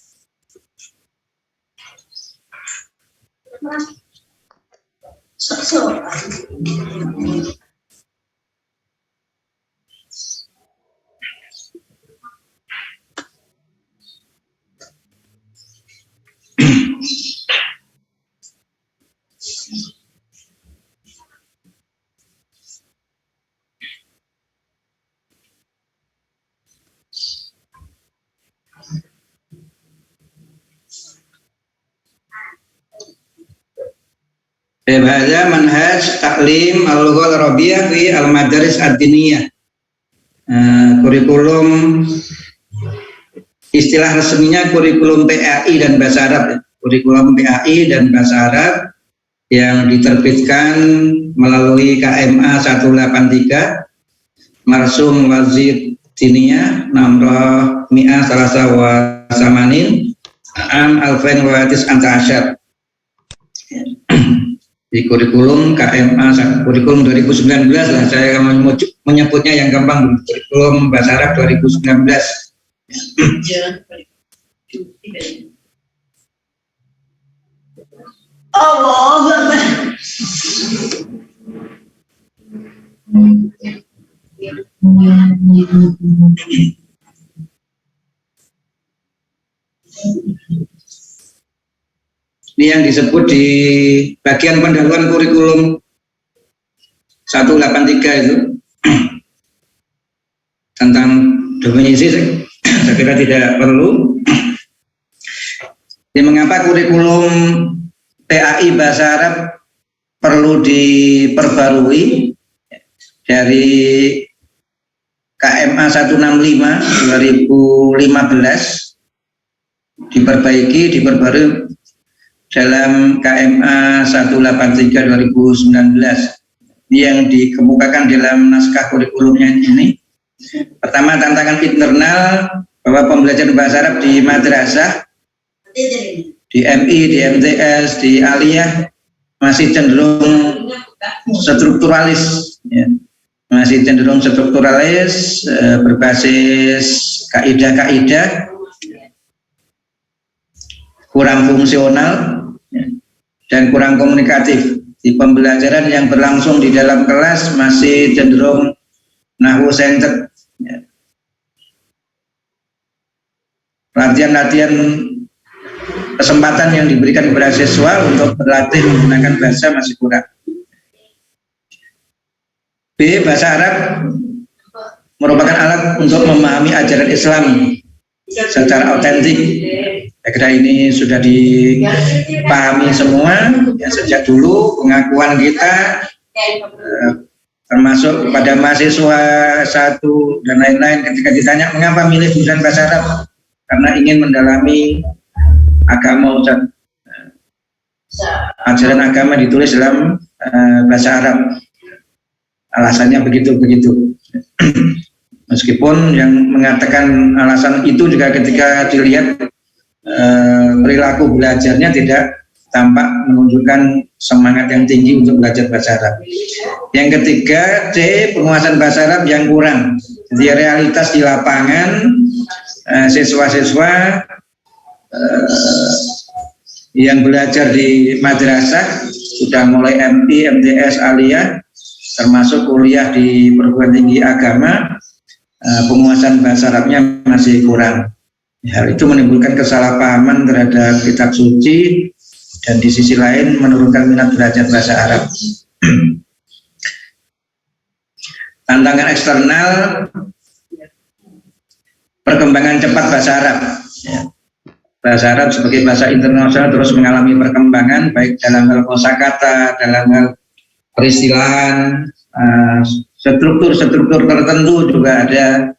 Bahasa manhaj taklim al-lughah al-arabiyah fi al-madaris ad-diniyah. Kurikulum istilah resminya kurikulum PAI dan bahasa Arab. Kurikulum PAI dan bahasa Arab yang diterbitkan melalui KMA 183 Marsum Wazid Diniyah Namroh Mi'ah Salasa wa Samanin Am Alfain wa Tis'anta Asyar. Di kurikulum KMA kurikulum 2019 lah, saya menyebutnya yang gampang, kurikulum bahasa Arab 2019. Ini yang disebut di bagian pendahuluan kurikulum 183 itu tentang definisi, saya kira tidak perlu. Jadi mengapa kurikulum PAI Bahasa Arab perlu diperbarui dari KMA 165 2015 diperbarui dalam KMA 183 2019 yang dikemukakan dalam naskah kurikulumnya ini. Pertama, tantangan internal bahwa pembelajaran bahasa Arab di madrasah, di MI, di MTS, di aliyah masih cenderung strukturalis, ya. Masih cenderung strukturalis, berbasis kaidah-kaidah, kurang fungsional, ya, dan kurang komunikatif. Di pembelajaran yang berlangsung di dalam kelas masih cenderung nahwu centered, ya. Latihan-latihan kesempatan yang diberikan kepada siswa untuk berlatih menggunakan bahasa masih kurang. B. Bahasa Arab merupakan alat untuk memahami ajaran Islam secara otentik. Saya kira ini sudah dipahami semua ya, sejak dulu pengakuan kita termasuk kepada mahasiswa satu dan lain-lain ketika ditanya mengapa milih jurusan bahasa Arab, karena ingin mendalami agama, ajaran agama ditulis dalam bahasa Arab. Alasannya begitu. Meskipun yang mengatakan alasan itu juga ketika dilihat perilaku belajarnya tidak tampak menunjukkan semangat yang tinggi untuk belajar bahasa Arab. Yang ketiga, C. Penguasaan bahasa Arab yang kurang. Jadi realitas di lapangan siswa-siswa yang belajar di madrasah sudah mulai MI, MTS, aliyah, termasuk kuliah di perguruan tinggi agama, penguasaan bahasa Arabnya masih kurang. Hal itu menimbulkan kesalahpahaman terhadap kitab suci dan di sisi lain menurunkan minat belajar bahasa Arab. Tantangan eksternal perkembangan cepat bahasa Arab. Bahasa Arab sebagai bahasa internasional terus mengalami perkembangan baik dalam hal kosakata, dalam hal peristilahan, struktur tertentu juga ada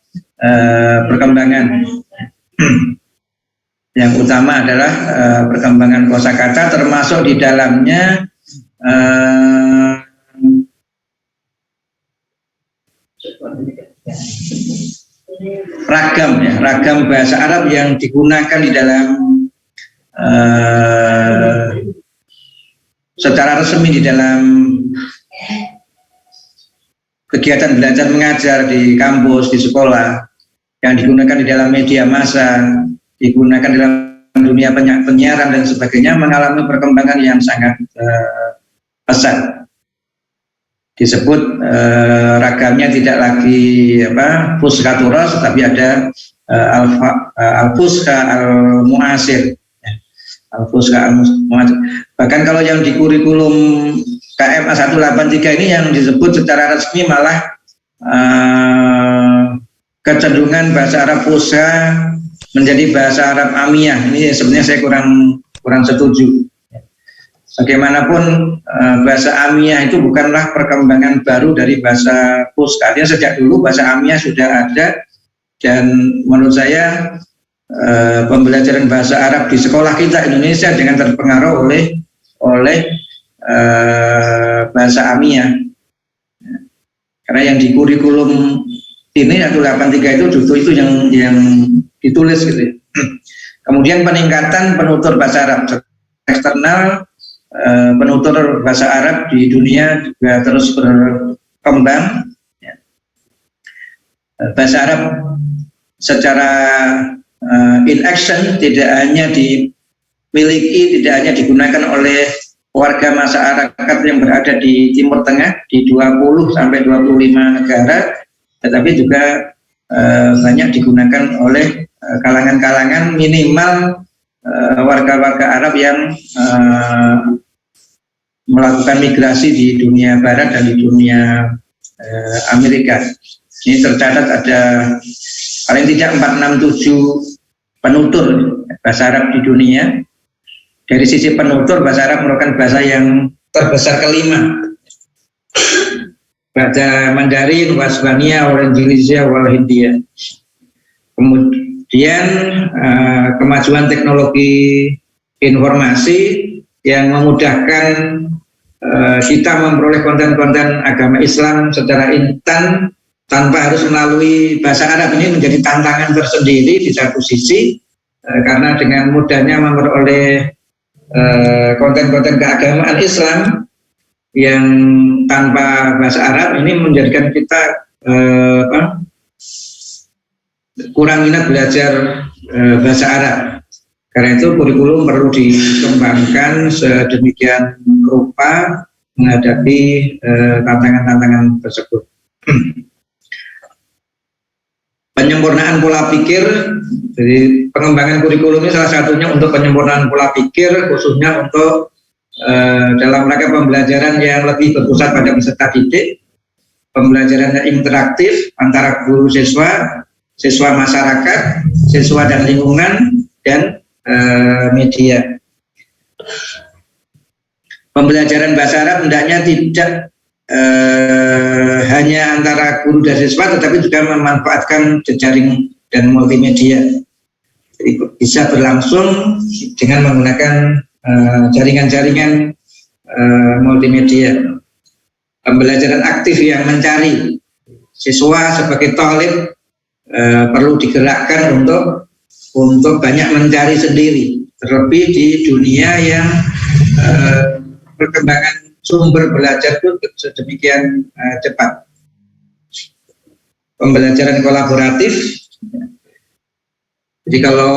perkembangan. Yang utama adalah perkembangan kosakata, termasuk di dalamnya ragam bahasa Arab yang digunakan di dalam secara resmi di dalam kegiatan belajar mengajar di kampus, di sekolah, yang digunakan di dalam media massa, digunakan dalam dunia penyiaran dan sebagainya, mengalami perkembangan yang sangat pesat. Disebut ragamnya tidak lagi fusha turas, tapi ada al-fusha al-mu'asir. Al-fusha al-mu'asir. Bahkan kalau yang di kurikulum KMA 183 ini yang disebut secara resmi malah kecenderungan bahasa Arab fusha menjadi bahasa Arab amiyah. Ini sebenarnya saya kurang setuju. Bagaimanapun bahasa amiyah itu bukanlah perkembangan baru dari bahasa fusha. Artinya sejak dulu bahasa amiyah sudah ada, dan menurut saya pembelajaran bahasa Arab di sekolah kita Indonesia dengan terpengaruh oleh bahasa amiyah. Karena yang di kurikulum ini 183 itu justru itu yang ditulis gitu. Kemudian peningkatan penutur bahasa Arab eksternal, penutur bahasa Arab di dunia juga terus berkembang. Bahasa Arab secara in action tidak hanya dimiliki, tidak hanya digunakan oleh warga masyarakat yang berada di Timur Tengah di 20 sampai 25 negara, tetapi juga banyak digunakan oleh kalangan-kalangan minimal warga-warga Arab yang melakukan migrasi di dunia Barat dan di dunia Amerika. Ini tercatat ada paling tidak 467 penutur bahasa Arab di dunia. Dari sisi penutur, bahasa Arab merupakan bahasa yang terbesar kelima. Bahasa Mandarin, Wasbania, Indonesia, wal Hindia. Kemudian kemajuan teknologi informasi yang memudahkan kita memperoleh konten-konten agama Islam secara instan tanpa harus melalui bahasa Arab. Ini menjadi tantangan tersendiri di satu sisi, karena dengan mudahnya memperoleh konten-konten keagamaan Islam yang tanpa bahasa Arab ini menjadikan kita kurang minat belajar bahasa Arab. Karena itu kurikulum perlu dikembangkan sedemikian rupa menghadapi tantangan-tantangan tersebut. Penyempurnaan pola pikir, jadi pengembangan kurikulum ini salah satunya untuk penyempurnaan pola pikir, khususnya untuk dalam rangka pembelajaran yang lebih berpusat pada peserta didik, pembelajaran yang interaktif antara guru siswa, siswa masyarakat, siswa dan lingkungan, dan media. Pembelajaran bahasa Arab hendaknya tidak hanya antara guru dan siswa, tetapi juga memanfaatkan jejaring dan multimedia. Jadi bisa berlangsung dengan menggunakan jaringan-jaringan multimedia. Pembelajaran aktif yang mencari siswa sebagai talib perlu digerakkan untuk banyak mencari sendiri, terlebih di dunia yang perkembangan sumber belajar itu sedemikian cepat. Pembelajaran kolaboratif, jadi kalau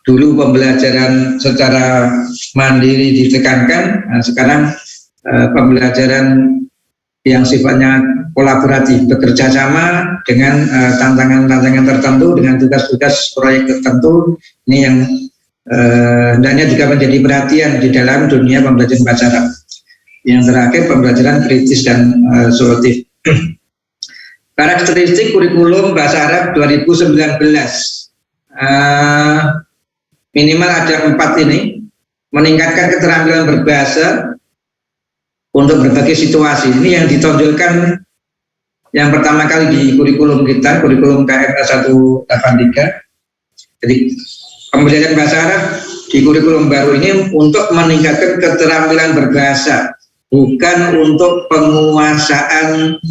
dulu pembelajaran secara mandiri ditekankan, nah sekarang pembelajaran yang sifatnya kolaboratif, bekerja sama dengan tantangan-tantangan tertentu, dengan tugas-tugas proyek tertentu, ini yang hendaknya juga menjadi perhatian di dalam dunia pembelajaran bahasa Arab. Yang terakhir, pembelajaran kritis dan solutif. Karakteristik kurikulum bahasa Arab 2019, minimal ada 4 ini: meningkatkan keterampilan berbahasa untuk berbagai situasi. Ini yang ditonjolkan yang pertama kali di kurikulum kita, kurikulum KMK 183. Jadi pembelajaran bahasa Arab di kurikulum baru ini untuk meningkatkan keterampilan berbahasa, bukan untuk penguasaan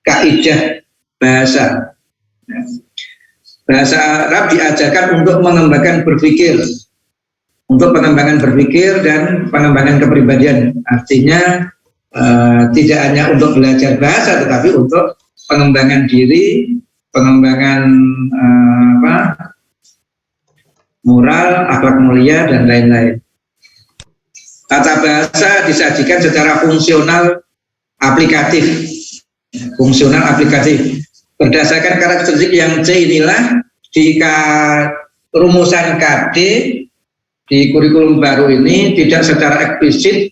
kaidah bahasa. Bahasa Arab diajarkan untuk mengembangkan berpikir, untuk pengembangan berpikir dan pengembangan kepribadian. Artinya tidak hanya untuk belajar bahasa, tetapi untuk pengembangan diri, pengembangan moral, akhlak mulia, dan lain-lain. Tata bahasa disajikan secara fungsional aplikatif. Fungsional aplikatif. Berdasarkan karakteristik yang C inilah, di rumusan KD di kurikulum baru ini tidak secara eksplisit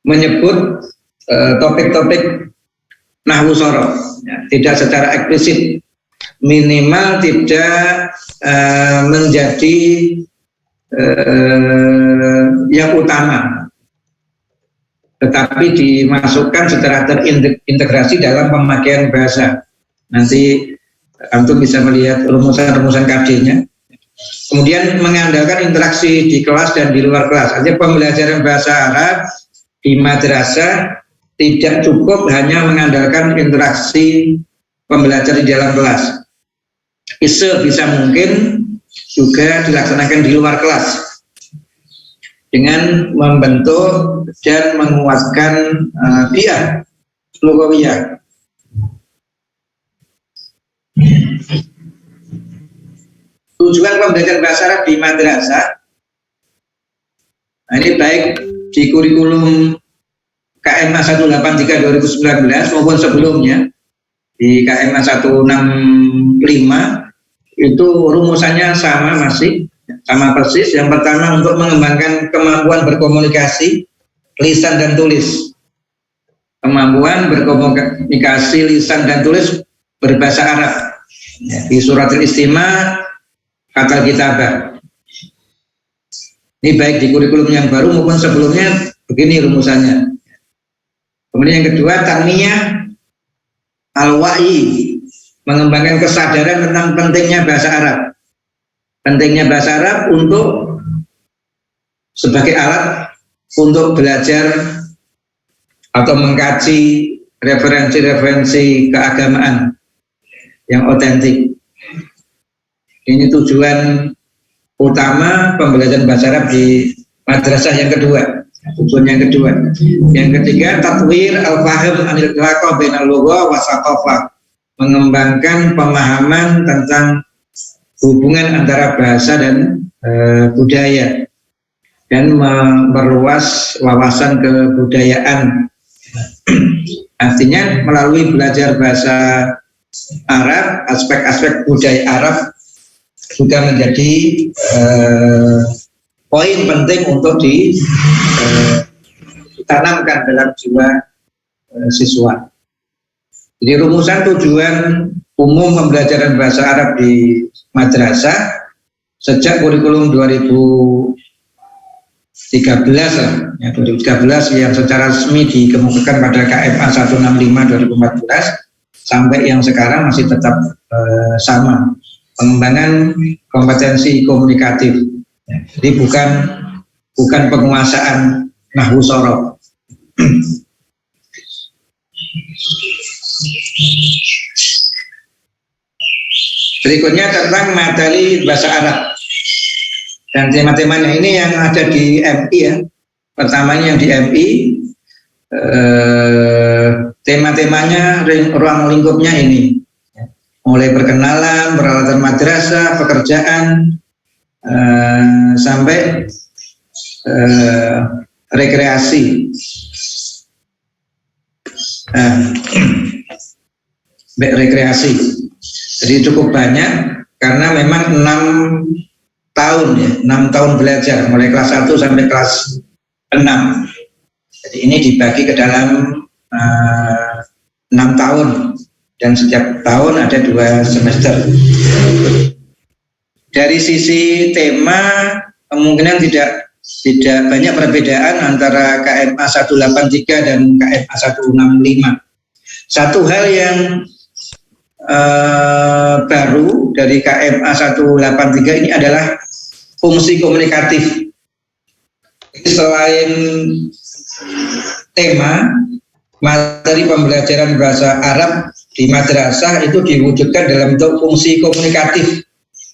menyebut topik-topik nahwu sorof, ya, tidak secara eksplisit, minimal tidak menjadi yang utama, tetapi dimasukkan secara terintegrasi dalam pemakaian bahasa. Nanti antum bisa melihat rumusan-rumusan KD-nya. Kemudian mengandalkan interaksi di kelas dan di luar kelas. Artinya pembelajaran bahasa Arab di madrasah tidak cukup hanya mengandalkan interaksi pembelajar di dalam kelas. Bisa mungkin juga dilaksanakan di luar kelas dengan membentuk dan menguatkan bi'ah lughawiyah. Tujuan pembelajaran bahasa Arab di madrasah, nah ini baik di kurikulum KMA 183 2019 maupun sebelumnya di KMA 165 itu rumusannya sama persis. Yang pertama untuk mengembangkan kemampuan berkomunikasi lisan dan tulis. Kemampuan berkomunikasi lisan dan tulis berbahasa Arab. Di Suratul Istima kata kitabah. Ini baik di kurikulum yang baru maupun sebelumnya begini rumusannya. Kemudian yang kedua tanmiyah al-wa'i, mengembangkan kesadaran tentang pentingnya bahasa Arab. Pentingnya bahasa Arab untuk sebagai alat untuk belajar atau mengkaji referensi-referensi keagamaan yang otentik. Ini tujuan utama pembelajaran bahasa Arab di madrasah yang kedua. Tujuan yang kedua. Yang ketiga, tatwir al-faham anil ilaqah bainal lugha wa thaqafah, mengembangkan pemahaman tentang hubungan antara bahasa dan budaya dan memperluas wawasan kebudayaan. Artinya melalui belajar bahasa Arab, aspek-aspek budaya Arab juga menjadi poin penting untuk ditanamkan dalam jiwa siswa. Jadi rumusan tujuan umum pembelajaran bahasa Arab di madrasah sejak kurikulum 2013 yang secara resmi dikemukakan pada KMA 165 2014 sampai yang sekarang masih tetap sama, pengembangan kompetensi komunikatif. Jadi bukan penguasaan nahwu sorof. Berikutnya tentang materi bahasa Arab dan tema-temanya ini yang ada di MI ya. Pertamanya yang di MI, tema-temanya ruang lingkupnya ini, mulai perkenalan, peralatan madrasah, pekerjaan, sampai rekreasi. Rekreasi. Jadi cukup banyak karena memang 6 tahun ya, 6 tahun belajar mulai kelas 1 sampai kelas 6. Jadi ini dibagi ke dalam 6 tahun dan setiap tahun ada 2 semester. Dari sisi tema kemungkinan tidak banyak perbedaan antara KMA 183 dan KMA 165. Satu hal yang baru dari KMA 183 ini adalah fungsi komunikatif. Selain tema, materi pembelajaran bahasa Arab di madrasah itu diwujudkan dalam bentuk fungsi komunikatif.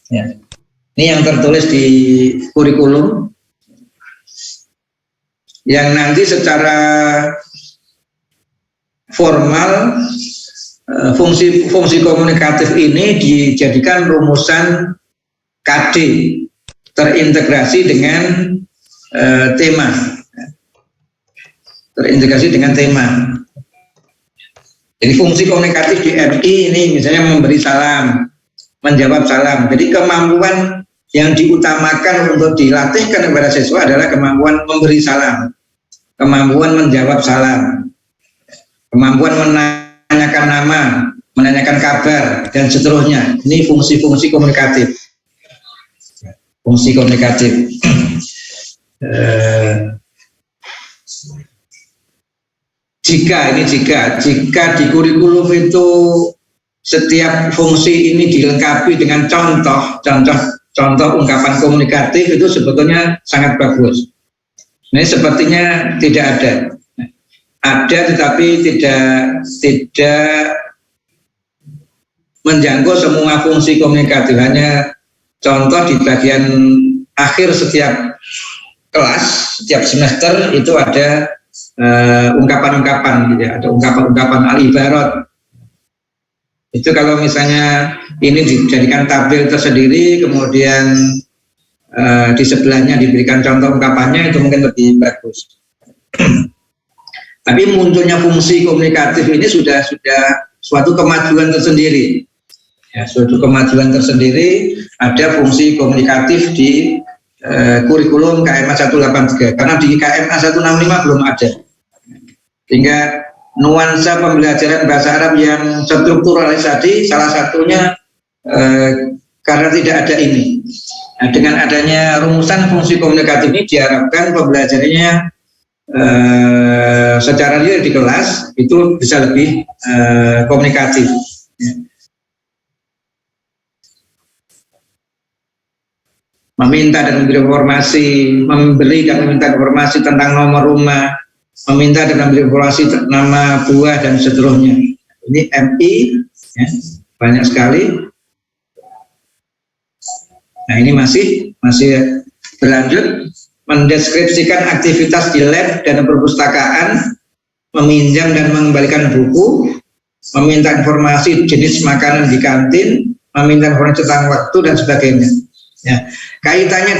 Ya. Ini yang tertulis di kurikulum, yang nanti secara formal fungsi komunikatif ini dijadikan rumusan KD terintegrasi dengan tema. Terintegrasi dengan tema. Jadi fungsi komunikatif di MI ini misalnya memberi salam, menjawab salam. Jadi kemampuan yang diutamakan untuk dilatihkan kepada siswa adalah kemampuan memberi salam, kemampuan menjawab salam, kemampuan menanyakan nama, menanyakan kabar, dan seterusnya. Ini fungsi-fungsi komunikatif. Fungsi komunikatif. Jika di kurikulum itu setiap fungsi ini dilengkapi dengan contoh ungkapan komunikatif, itu sebetulnya sangat bagus. Ini sepertinya tidak ada. Ada tetapi tidak menjangkau semua fungsi komunikatif. Hanya contoh di bagian akhir setiap kelas, setiap semester itu ada ungkapan-ungkapan, gitu ya. Ada ungkapan-ungkapan al-ibarat. Itu kalau misalnya ini dijadikan tabel tersendiri, kemudian di sebelahnya diberikan contoh ungkapannya, itu mungkin lebih bagus. Tapi munculnya fungsi komunikatif ini sudah suatu kemajuan tersendiri. Ya, suatu kemajuan tersendiri, ada fungsi komunikatif di kurikulum KMA 183. Karena di KMA 165 belum ada. Sehingga nuansa pembelajaran bahasa Arab yang strukturalis tadi salah satunya karena tidak ada ini. Nah, dengan adanya rumusan fungsi komunikatif ini diharapkan pembelajarannya secara real di kelas itu bisa lebih komunikatif. Meminta dan memberi informasi, memberi dan meminta informasi tentang nomor rumah, meminta dan memberi informasi nama buah dan seterusnya. Ini MI, ya, banyak sekali. Nah, ini masih berlanjut mendeskripsikan aktivitas di lab dan perpustakaan, meminjam dan mengembalikan buku, meminta informasi jenis makanan di kantin, meminta informasi tentang waktu dan sebagainya. Ya, kaitannya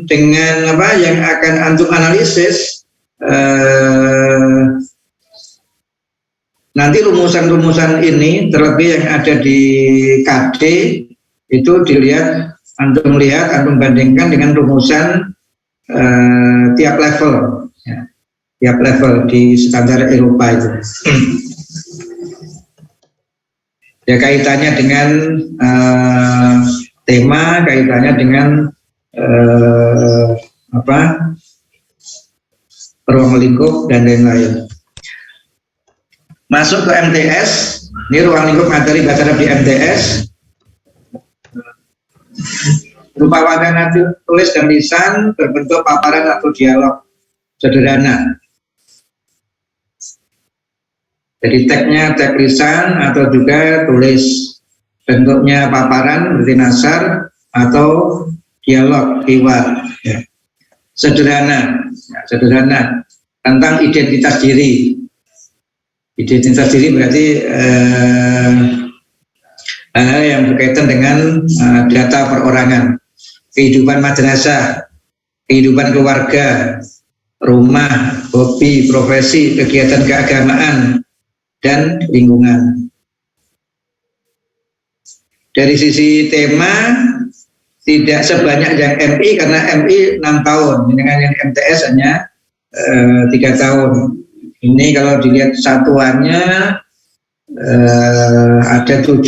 dengan apa yang akan antum analisis, nanti rumusan-rumusan ini terlebih yang ada di KD itu dilihat, antum bandingkan dengan rumusan tiap level, ya, tiap level di standar Eropa itu. Ya, kaitannya dengan tema, kaitannya dengan ruang lingkup dan lain-lain. Masuk ke MTS, ini ruang lingkup materi bahasa Arab di MTS. Berupa wacana tulis dan lisan berbentuk paparan atau dialog sederhana. Jadi tagnya tag lisan atau juga tulis. Bentuknya paparan berarti nasar atau dialog keyword. Ya. Sederhana tentang identitas diri. Identitas diri berarti hal-hal yang berkaitan dengan data perorangan, kehidupan madrasah, kehidupan keluarga, rumah, hobi, profesi, kegiatan keagamaan, dan lingkungan. Dari sisi tema tidak sebanyak yang MI karena MI 6 tahun, dengan yang MTS hanya 3 tahun. Ini kalau dilihat satuannya ada 7.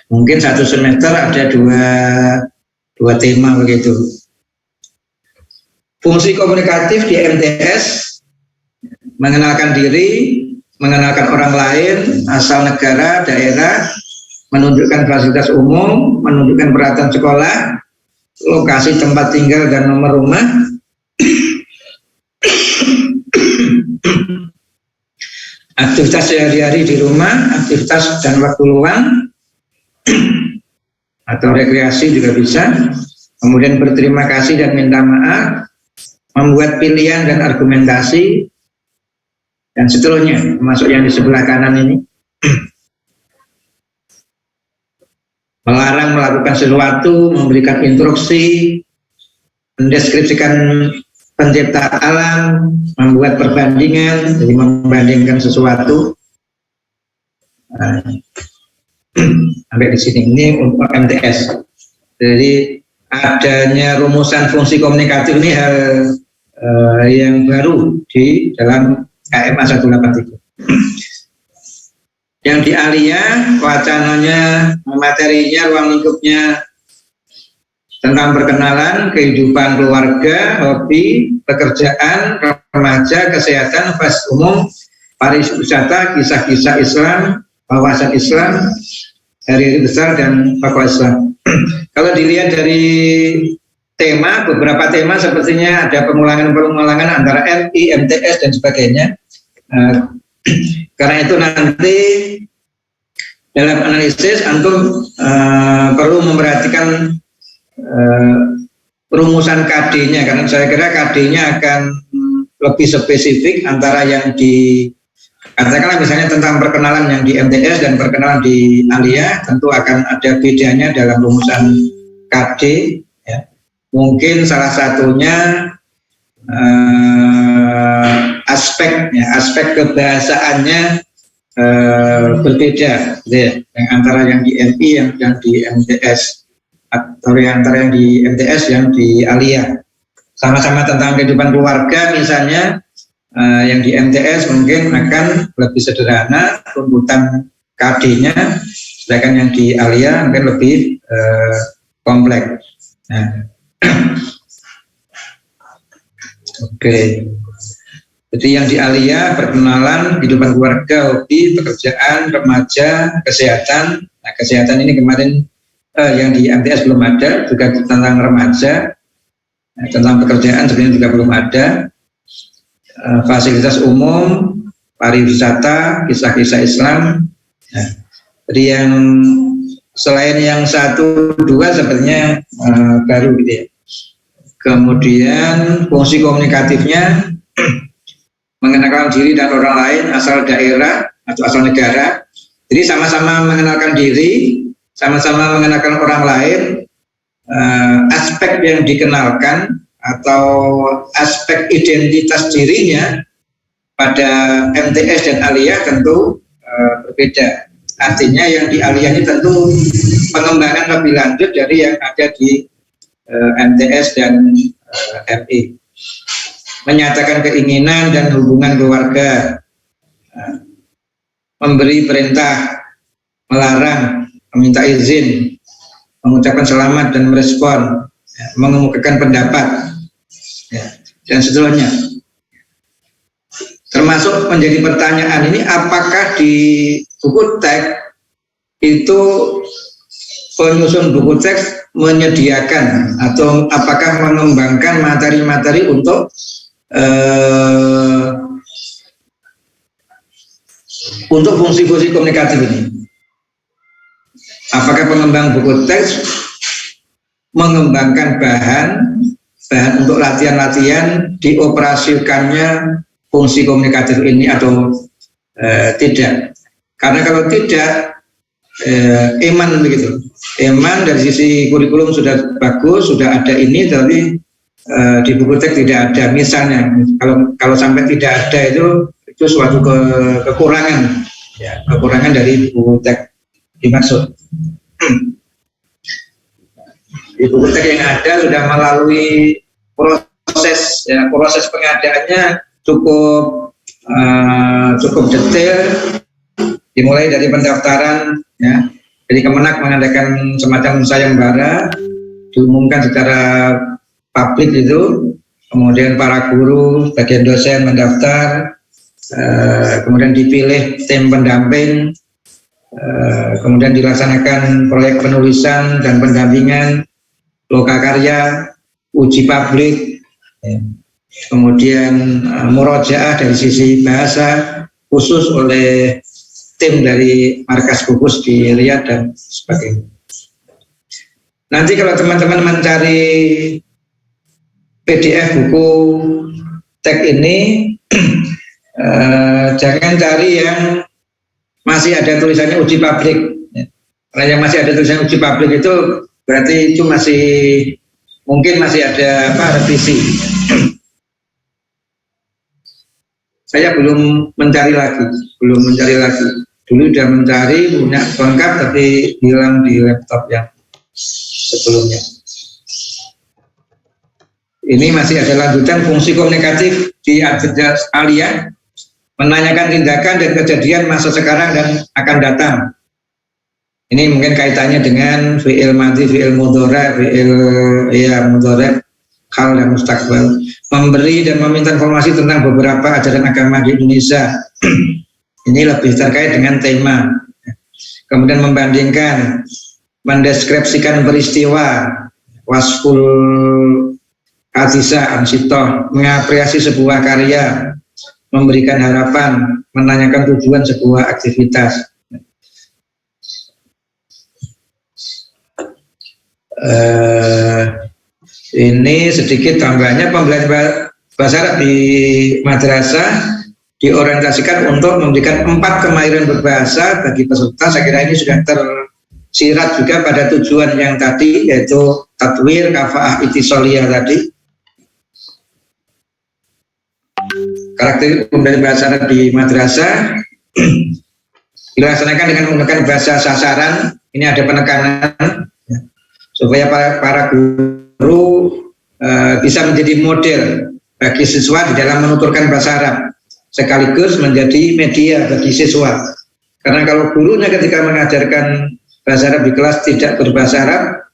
Mungkin satu semester ada dua tema begitu. Fungsi komunikatif di MTS mengenalkan diri, mengenalkan orang lain, asal negara, daerah, menunjukkan fasilitas umum, menunjukkan peralatan sekolah, lokasi tempat tinggal dan nomor rumah, aktivitas sehari-hari di rumah, aktivitas dan waktu luang, atau rekreasi juga bisa, kemudian berterima kasih dan minta maaf, membuat pilihan dan argumentasi, dan seterusnya, termasuk yang di sebelah kanan ini. Melarang melakukan sesuatu, memberikan instruksi, mendeskripsikan pencipta alam, membuat perbandingan, jadi membandingkan sesuatu. Sampai di sini, ini untuk MTS. Jadi adanya rumusan fungsi komunikatif ini hal yang baru di dalam KMA 183. Yang di Aliyah, wacananya, materinya, ruang lingkupnya tentang perkenalan, kehidupan keluarga, hobi, pekerjaan, remaja, kesehatan, fas umum, pariwisata, kisah-kisah Islam, wawasan Islam, hari besar dan tokoh Islam. Kalau dilihat dari tema, beberapa tema sepertinya ada pengulangan-pengulangan antara MI, MTS dan sebagainya. Karena itu nanti dalam analisis antum perlu memperhatikan rumusan KD-nya, karena saya kira KD-nya akan lebih spesifik antara yang di katakanlah misalnya tentang perkenalan yang di MTS dan perkenalan di Aliyah, tentu akan ada bedanya dalam rumusan KD. Ya. Mungkin salah satunya aspek kebahasaannya berbeda, gitu ya. Yang antara yang di MI yang di MTS, atau yang antara yang di MTS yang di Aliyah. Sama-sama tentang kehidupan keluarga misalnya, yang di MTS mungkin akan lebih sederhana runtutan KD-nya, sedangkan yang di Aliyah mungkin lebih kompleks. Nah. Oke. Jadi yang di Aliyah perkenalan, kehidupan keluarga, hobi, pekerjaan, remaja, kesehatan. Nah, kesehatan ini kemarin yang di MTS belum ada, juga tentang remaja. Nah, tentang pekerjaan sebenarnya juga belum ada. Fasilitas umum, pariwisata, kisah-kisah Islam. Nah, jadi yang selain yang 1, 2 sebenarnya baru gitu ya. Kemudian fungsi komunikatifnya mengenalkan diri dan orang lain, asal daerah atau asal negara. Jadi sama-sama mengenalkan diri, sama-sama mengenalkan orang lain. Aspek yang dikenalkan atau aspek identitas dirinya pada MTS dan Aliyah tentu berbeda. Artinya yang di Aliyah ini tentu pengembangan lebih lanjut dari yang ada di MTS dan MI. Menyatakan keinginan dan hubungan keluarga, memberi perintah, melarang, meminta izin, mengucapkan selamat dan merespon, mengemukakan pendapat, dan seterusnya. Termasuk menjadi pertanyaan ini, apakah di buku teks itu penyusun buku teks menyediakan atau apakah mengembangkan materi-materi untuk fungsi-fungsi komunikatif ini. Apakah pengembang buku teks mengembangkan bahan untuk latihan-latihan dioperasikannya fungsi komunikatif ini atau tidak? Karena kalau tidak, Eman begitu. Eman dari sisi kurikulum sudah bagus, sudah ada ini, tapi di buku teks tidak ada. Misalnya, kalau sampai tidak ada itu suatu kekurangan, ya, kekurangan dari buku teks dimaksud. Di buku teks yang ada sudah melalui proses pengadaannya cukup detail, dimulai dari pendaftaran, ya. Jadi Kemenak mengadakan semacam sayembara, diumumkan secara publik itu, kemudian para guru, bagian dosen mendaftar, kemudian dipilih tim pendamping, kemudian dilaksanakan proyek penulisan dan pendampingan, lokakarya, uji publik, kemudian murojaah dari sisi bahasa khusus oleh tim dari markas Pupus di Riyadh dan sebagainya. Nanti kalau teman-teman mencari PDF buku teks ini, jangan cari yang masih ada tulisannya uji publik. Karena yang masih ada tulisan uji publik itu berarti itu mungkin masih ada revisi. Saya belum mencari lagi. Dulu sudah mencari, punya lengkap, tapi hilang di laptop yang sebelumnya. Ini masih ada lanjutan fungsi komunikatif di Aliyah, menanyakan tindakan dan kejadian masa sekarang dan akan datang. Ini mungkin kaitannya dengan fi'il madhi, fi'il mudhari', mudhari', hal dan mustaqbal. Memberi dan meminta informasi tentang beberapa ajaran agama di Indonesia. Ini lebih terkait dengan tema. Kemudian membandingkan, mendeskripsikan peristiwa, wasful hadisah, ansitoh, mengapresiasi sebuah karya, memberikan harapan, menanyakan tujuan sebuah aktivitas. Ini sedikit tambahnya, pembelajaran bahasa Arab di madrasah diorientasikan untuk memberikan 4 kemahiran berbahasa bagi peserta. Saya kira ini sudah tersirat juga pada tujuan yang tadi, yaitu tatwir, kafaah, itisoliyah tadi. karakter pembelajaran bahasa Arab di madrasah dilaksanakan dengan menggunakan bahasa sasaran. Ini ada penekanan ya, supaya para guru bisa menjadi model bagi siswa di dalam menuturkan bahasa Arab, sekaligus menjadi media bagi siswa. Karena kalau gurunya ketika mengajarkan bahasa Arab di kelas tidak berbahasa Arab,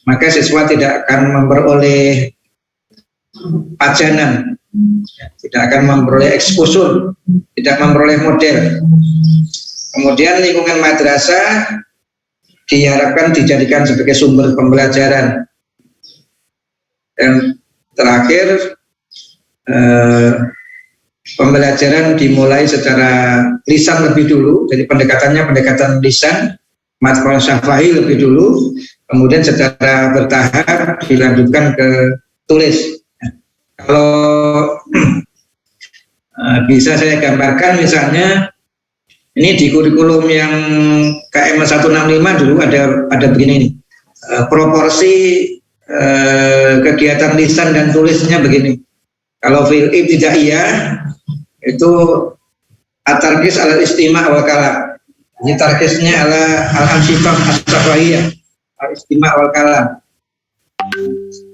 maka siswa tidak akan memperoleh pajanan, tidak akan memperoleh eksposur, tidak memperoleh model. Kemudian lingkungan madrasah diharapkan dijadikan sebagai sumber pembelajaran. Dan terakhir, pembelajaran dimulai secara lisan lebih dulu, jadi pendekatannya pendekatan lisan, matematika syafa'i lebih dulu, kemudian secara bertahap dilanjutkan ke tulis. Kalau bisa saya gambarkan, misalnya ini di kurikulum yang KM 165 dulu ada begini nih, proporsi kegiatan lisan dan tulisnya begini. Kalau fi'il ibtidaiyah itu at-tarkis al-istima' wal kalam. Ini tarkisnya adalah al-ansifah as-safawiyah, al-istima' wal kalam.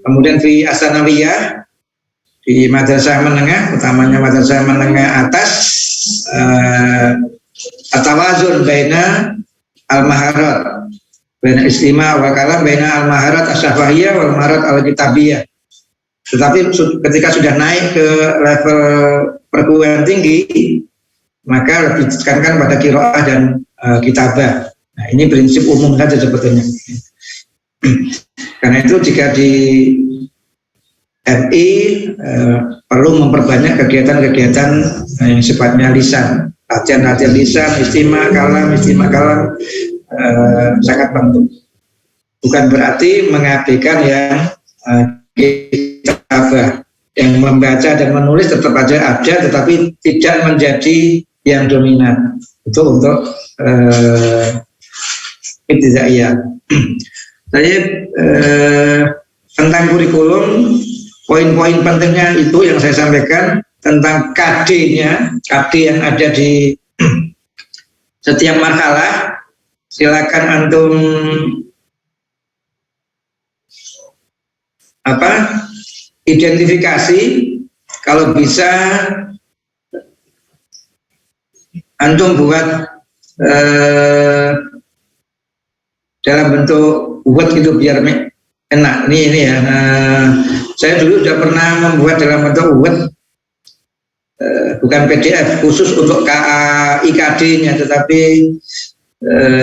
Kemudian fi as-sanawiyah, di madrasah menengah, utamanya madrasah menengah atas, at-tawazun baina al-maharat, baina istima' wal kalam, baina al-maharat as-safawiyah wal maharat al-kitabiyah. Tetapi ketika sudah naik ke level perguruan tinggi, maka lebih ditekankan pada qiraah dan kitabah. Nah, ini prinsip umum saja sebetulnya. Karena itu jika di MI perlu memperbanyak kegiatan-kegiatan yang sifatnya lisan, latihan-latihan lisan, istimak kalam sangat penting. Bukan berarti mengabaikan yang kitabah, yang membaca dan menulis tetap aja ada, tetapi tidak menjadi yang dominan. Itu untuk ibtidaiyah. Saya tentang kurikulum, poin-poin pentingnya itu yang saya sampaikan tentang KD-nya, KD yang ada di setiap marhalah. Silakan antum identifikasi, kalau bisa antum buat dalam bentuk word gitu biar enak. Ini ya. Saya dulu sudah pernah membuat dalam bentuk word, bukan PDF khusus untuk KA IKD-nya, tetapi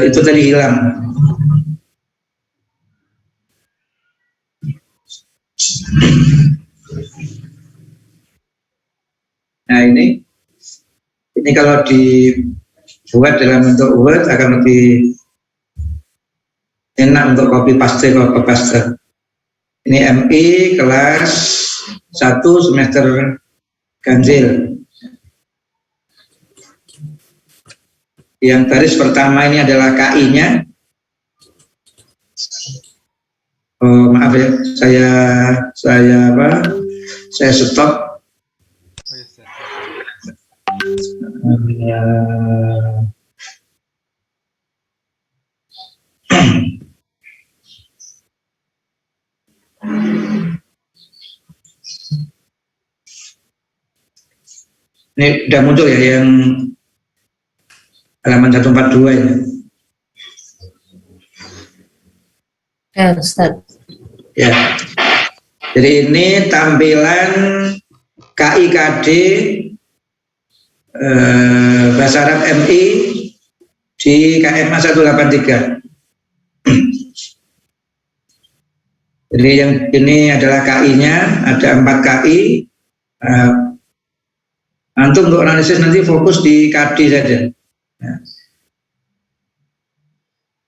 itu tadi hilang. Nah ini kalau dibuat dalam bentuk Word akan lebih enak untuk copy paste. Ini MI kelas 1 semester ganjil. Yang baris pertama ini adalah KI-nya. Oh, maaf ya, saya stop. Ini udah muncul ya yang halaman 142 ini. Ya, Ustaz. Ya. Jadi ini tampilan KIKD Bahasa Arab MI di KMA 183. Jadi yang ini adalah KI-nya, ada 4 KI. Antum untuk analisis nanti fokus di KD saja.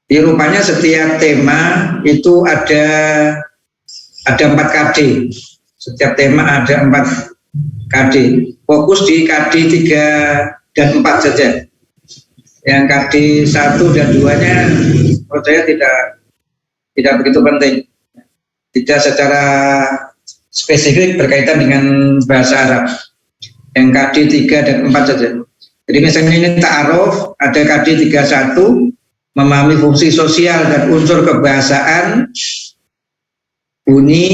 Di rupanya setiap tema itu ada 4 KD. Setiap tema ada 4 KD. Fokus di KD 3 dan 4 saja. Yang KD 1 dan 2-nya menurut saya tidak begitu penting. Tidak secara spesifik berkaitan dengan bahasa Arab. yang KD 3 dan 4 saja. Jadi misalnya ini ta'aruf, ada KD 31, memahami fungsi sosial dan unsur kebahasaan, bunyi,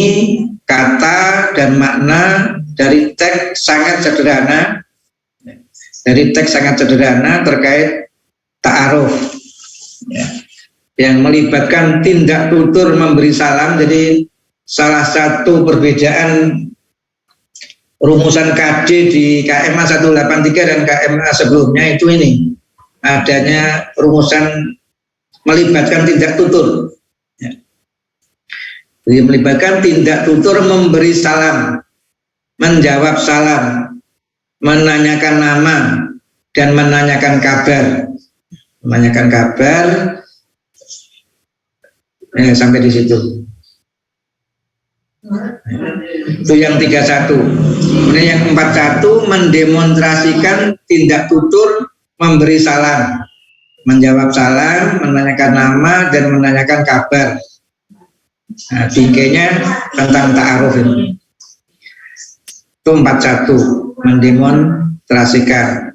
kata, dan makna dari teks sangat sederhana. Dari teks sangat sederhana terkait ta'aruf. Ya. Yang melibatkan tindak tutur memberi salam. Jadi salah satu perbedaan rumusan KD di KMA 183 dan KMA sebelumnya itu ini, adanya rumusan melibatkan tindak tutur. Ya. Jadi melibatkan tindak tutur memberi salam, menjawab salam, menanyakan nama, dan menanyakan kabar. Menanyakan kabar, sampai di situ. Itu yang 31. Kemudian yang 41 mendemonstrasikan tindak tutur memberi salam, menjawab salam, menanyakan nama, dan menanyakan kabar. Nah, bingkainya tentang ta'aruf ini. Itu 41 mendemonstrasikan.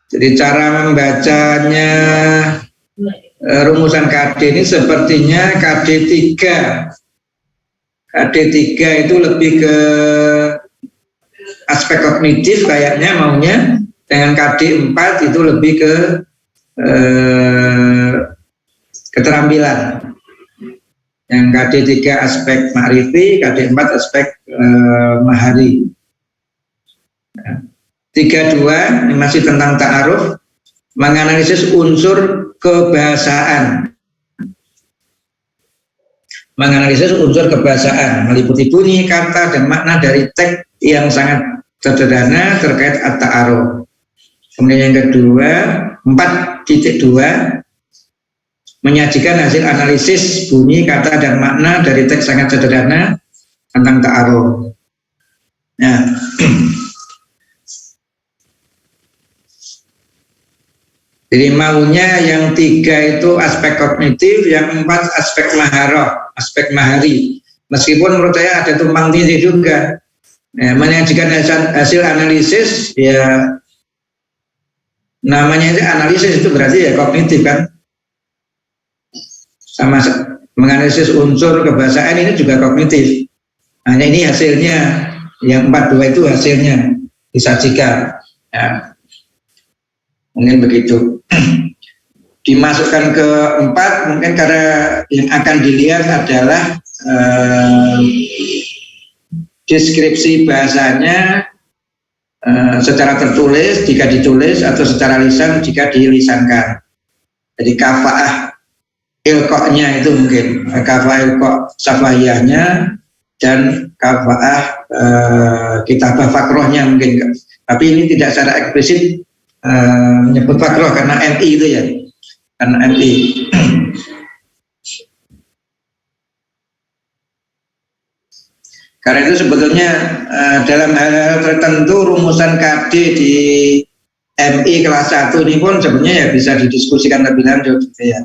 Jadi cara membacanya rumusan KD ini sepertinya KD 3. KD 3 itu lebih ke aspek kognitif kayaknya maunya, dengan KD 4 itu lebih ke keterampilan. Yang KD 3 aspek ma'rifi, KD 4 aspek mahari. 32 ini masih tentang ta'aruf, menganalisis unsur kebahasaan. Menganalisis unsur kebahasaan meliputi bunyi, kata, dan makna dari teks yang sangat sederhana terkait at-ta'aruf. Kemudian yang kedua, 4.2 menyajikan hasil analisis bunyi, kata, dan makna dari teks sangat sederhana tentang ta'aruf. Nah, jadi maunya yang 3 itu aspek kognitif, yang 4 aspek maharoh, aspek mahari. Meskipun menurut saya ada tumpang tindih juga. Ya, menyajikan hasil analisis, ya namanya itu analisis, itu berarti ya kognitif kan. Sama menganalisis unsur kebahasaan ini juga kognitif. Hanya ini hasilnya, yang 42 itu hasilnya disajikan. Ya. Mungkin begitu. Dimasukkan ke 4 mungkin karena yang akan dilihat adalah deskripsi bahasanya secara tertulis jika ditulis atau secara lisan jika dilisankan. Jadi kafaah ilqa'nya itu mungkin kafaah ilqa' safahiyahnya dan kafaah kitabah fakrohnya mungkin. Tapi ini tidak secara eksplisit menyebut fakroh karena MI itu ya, karena MI. Karena itu sebetulnya dalam hal tertentu rumusan KD di MI kelas 1 ini pun sebenarnya ya bisa didiskusikan lebih lanjut gitu ya.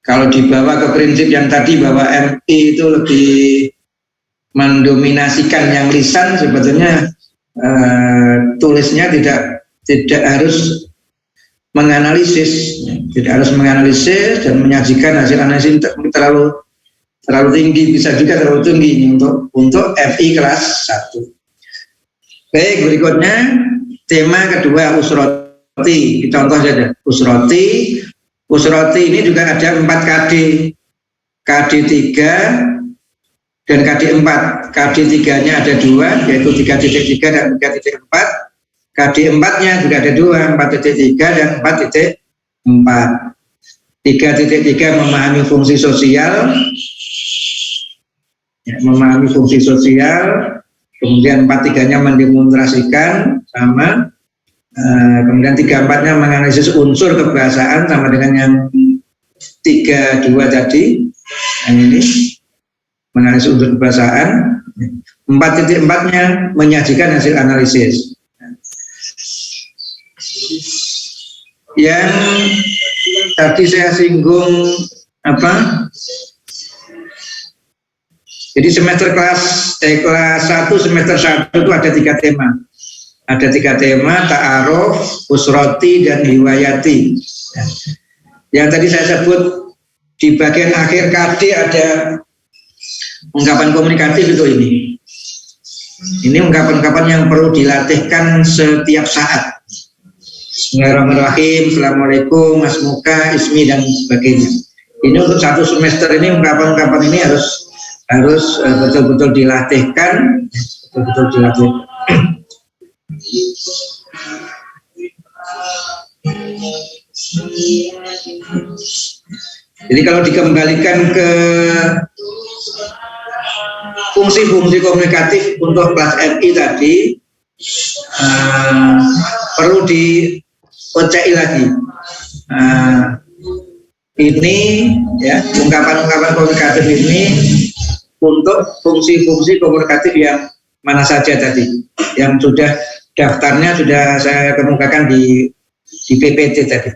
Kalau dibawa ke prinsip yang tadi bahwa MI itu lebih mendominasikan yang lisan, sebetulnya tulisnya tidak harus menganalisis, dan menyajikan hasil analisis terlalu tinggi, bisa juga terlalu tinggi untuk FI kelas 1. Baik, berikutnya tema kedua usroti. Contoh saja usroti. Usroti ini juga ada 4 KD. KD 3 dan KD 4. KD 3-nya ada 2, yaitu 3.3 dan 3.4. KD 4-nya juga ada 2, 4.3 dan 4.4. 3.3 memahami fungsi sosial, ya, memahami fungsi sosial. Kemudian 4.3-nya mendemonstrasikan sama. Kemudian 3.4-nya menganalisis unsur kebahasaan sama dengan yang 3.2 tadi. Yang ini menganalisis unsur kebahasaan. 4.4-nya menyajikan hasil analisis. Yang tadi saya singgung Jadi kelas 1 semester 1 itu ada 3 tema. Ada 3 tema, ta'aruf, usrati, dan hiwayati. Yang tadi saya sebut di bagian akhir KD ada ungkapan komunikatif itu ini. Ini ungkapan-ungkapan yang perlu dilatihkan setiap saat. Bismillahirrahmanirrahim, Assalamualaikum, Mas Muka, Ismi, dan sebagainya. Ini untuk 1 semester ini ungkapan-ungkapan ini harus betul-betul dilatihkan, Jadi kalau dikembalikan ke fungsi-fungsi komunikatif untuk kelas MI tadi, perlu dicek lagi. Ini ya, ungkapan-ungkapan komunikatif ini untuk fungsi-fungsi komunikatif yang mana saja tadi, yang sudah daftarnya sudah saya kemukakan di PPT tadi.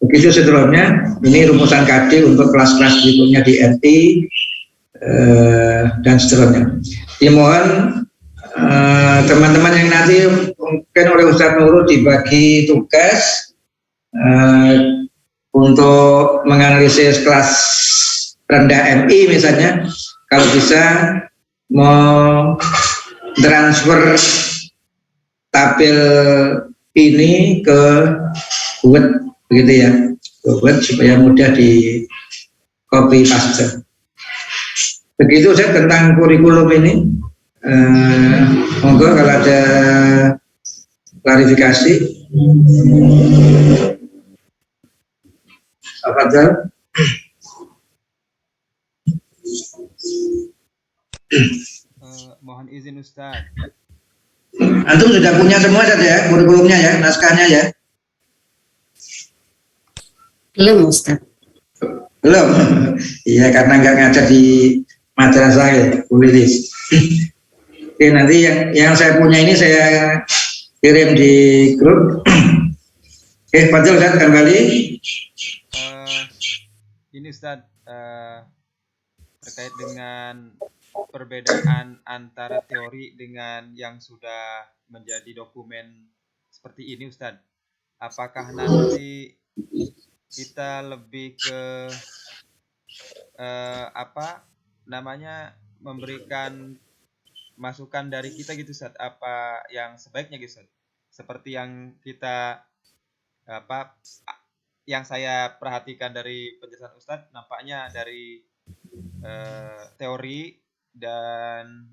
Begitu seterusnya, ini rumusan KD untuk kelas-kelas berikutnya di MI dan seterusnya. Dimohon teman-teman yang nanti mungkin oleh Ustadz Nurul dibagi tugas untuk menganalisis kelas rendah MI misalnya, kalau bisa mau transfer tabel ini ke Word begitu ya, ke Word supaya mudah di copy paste. Begitu saya tentang kurikulum ini. Monggo kalau ada klarifikasi. Apa Mohon izin Ustadz. Antum sudah punya semua saja ya kurikulumnya ya, naskahnya ya? Belum Ustaz. Belum. Iya karena nggak ngajar di madrasah ya, kulitis. Oke, nanti yang saya punya ini saya kirim di grup. Oke, Fadil Ustaz kembali. Ini Ustadz terkait dengan perbedaan antara teori dengan yang sudah menjadi dokumen seperti ini Ustadz. Apakah nanti kita lebih ke memberikan masukan dari kita gitu Ustadz, apa yang sebaiknya gitu Ustadz? Seperti yang kita yang saya perhatikan dari penjelasan Ustadz, nampaknya dari teori dan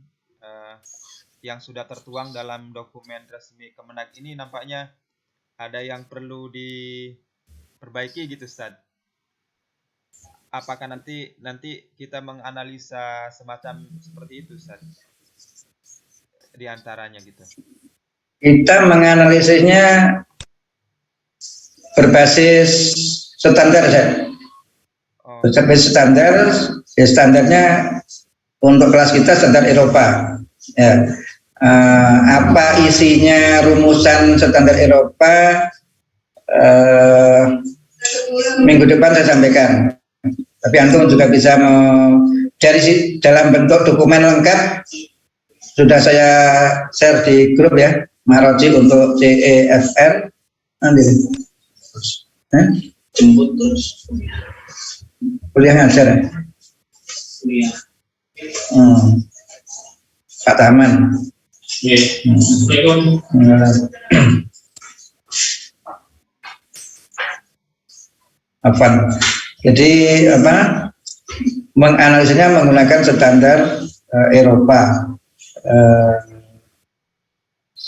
yang sudah tertuang dalam dokumen resmi Kemenak ini nampaknya ada yang perlu diperbaiki gitu Ustadz. Apakah nanti kita menganalisa semacam seperti itu Ustadz? Di antaranya gitu. Kita menganalisisnya berbasis standar saja. Berbasis standar, ya standarnya untuk kelas kita standar Eropa. Ya. Apa isinya rumusan standar Eropa? Minggu depan saya sampaikan. Tapi antum juga bisa dari dalam bentuk dokumen lengkap sudah saya share di grup ya, Maroji untuk CEFR. Nanti jemput terus kuliah ngajar ya? Kuliah. Pak Taman. Iya. Apa? Jadi menganalisanya menggunakan standar Eropa.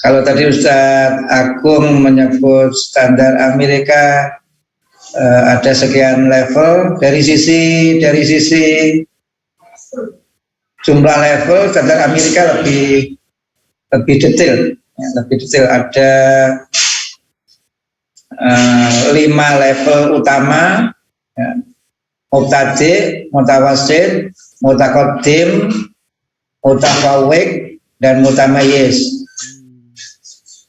Kalau tadi Ustadz Agung menyebut standar Amerika, ada sekian level dari sisi jumlah level standar Amerika lebih detail, ya, lebih detail. Ada 5 level utama, ya, mubtadi, mutawasid, mutaqaddim, mutafawwid, dan mutamayyiz.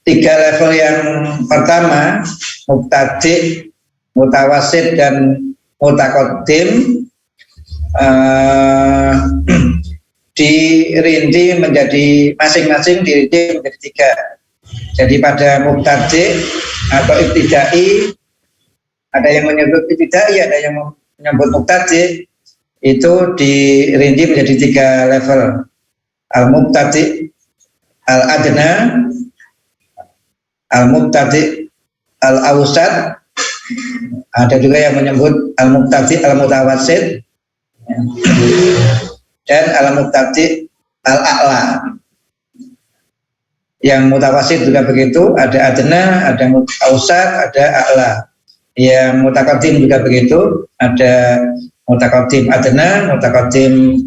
3 level yang pertama, mubtadi, mutawasid, dan mutaqaddim, dirinci menjadi masing-masing dirinci menjadi 3. Jadi pada mubtadi atau ibtidai, ada yang menyebut ibtidai, ada yang menyebut mubtadi, itu dirinci menjadi 3 level. Al-mubtadi, al-adna, al-mubtadi, al-awsat. Ada juga yang menyebut al-mubtadi, al-mutawassit, dan al-mubtadi, al-a'la. Yang mutawassit juga begitu, ada adna, ada awsat, ada a'la. Yang mutaqaddim juga begitu, ada mutaqaddim adna, mutaqaddim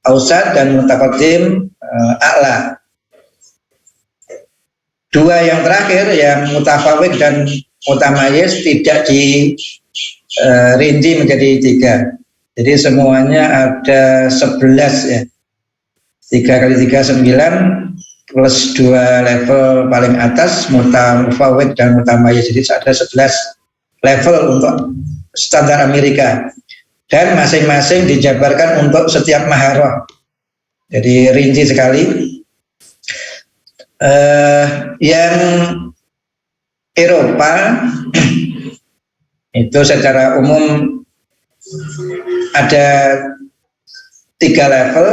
awsat, dan mutaqaddim a'la. 2 yang terakhir, yang mutafawid dan mutamayyiz, tidak dirinci menjadi 3. Jadi semuanya ada 11 ya. 3 kali 3 9 plus 2 level paling atas, mutafawid dan mutamayyiz. Jadi ada 11 level untuk standar Amerika. Dan masing-masing dijabarkan untuk setiap maharoh. Jadi rinci sekali. Yang Eropa itu secara umum ada 3 level.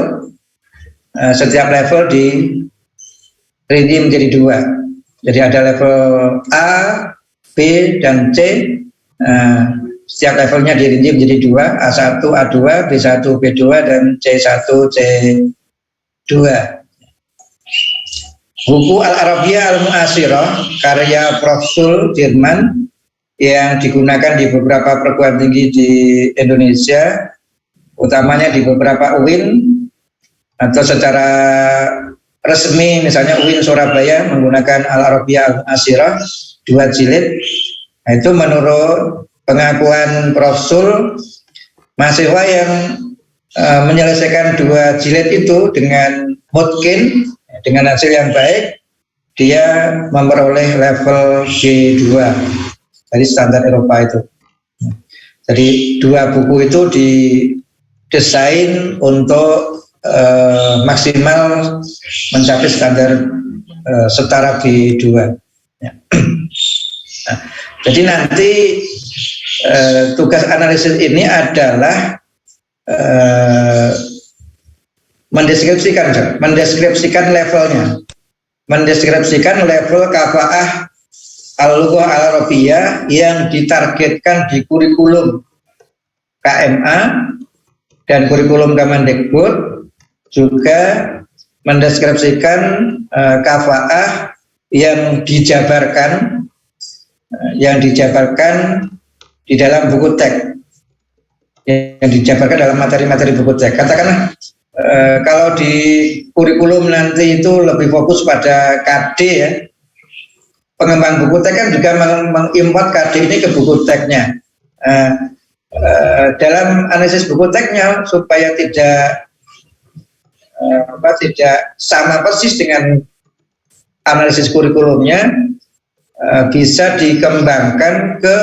Setiap level dirinci menjadi 2. Jadi ada level A, B, dan C. Setiap levelnya dirinci menjadi 2, A1, A2, B1, B2, dan C1, C2. Buku Al-Arabiyah Al-Mu'asirah, karya Prof. Sul Jerman, yang digunakan di beberapa perguruan tinggi di Indonesia, utamanya di beberapa UIN, atau secara resmi misalnya UIN Surabaya menggunakan Al-Arabiyah Al-Mu'asirah 2 jilid. Nah, itu menurut pengakuan Prof. Sul, mahasiswa yang menyelesaikan 2 jilid itu dengan mutkin, dengan hasil yang baik, dia memperoleh level G2 dari standar Eropa itu. Jadi 2 buku itu didesain untuk maksimal mencapai standar setara G2. Ya. Nah, jadi nanti tugas analisis ini adalah mendeskripsikan levelnya, mendeskripsikan level kafaah al-lughah al-arabiyah yang ditargetkan di kurikulum KMA dan kurikulum Kemendikbud, juga mendeskripsikan kafaah yang dijabarkan di dalam buku teks, yang dijabarkan dalam materi-materi buku teks. Katakanlah kalau di kurikulum nanti itu lebih fokus pada KD ya, pengembang buku teks kan juga mengimport KD ini ke buku teksnya. Dalam analisis buku teksnya supaya tidak sama persis dengan analisis kurikulumnya, bisa dikembangkan ke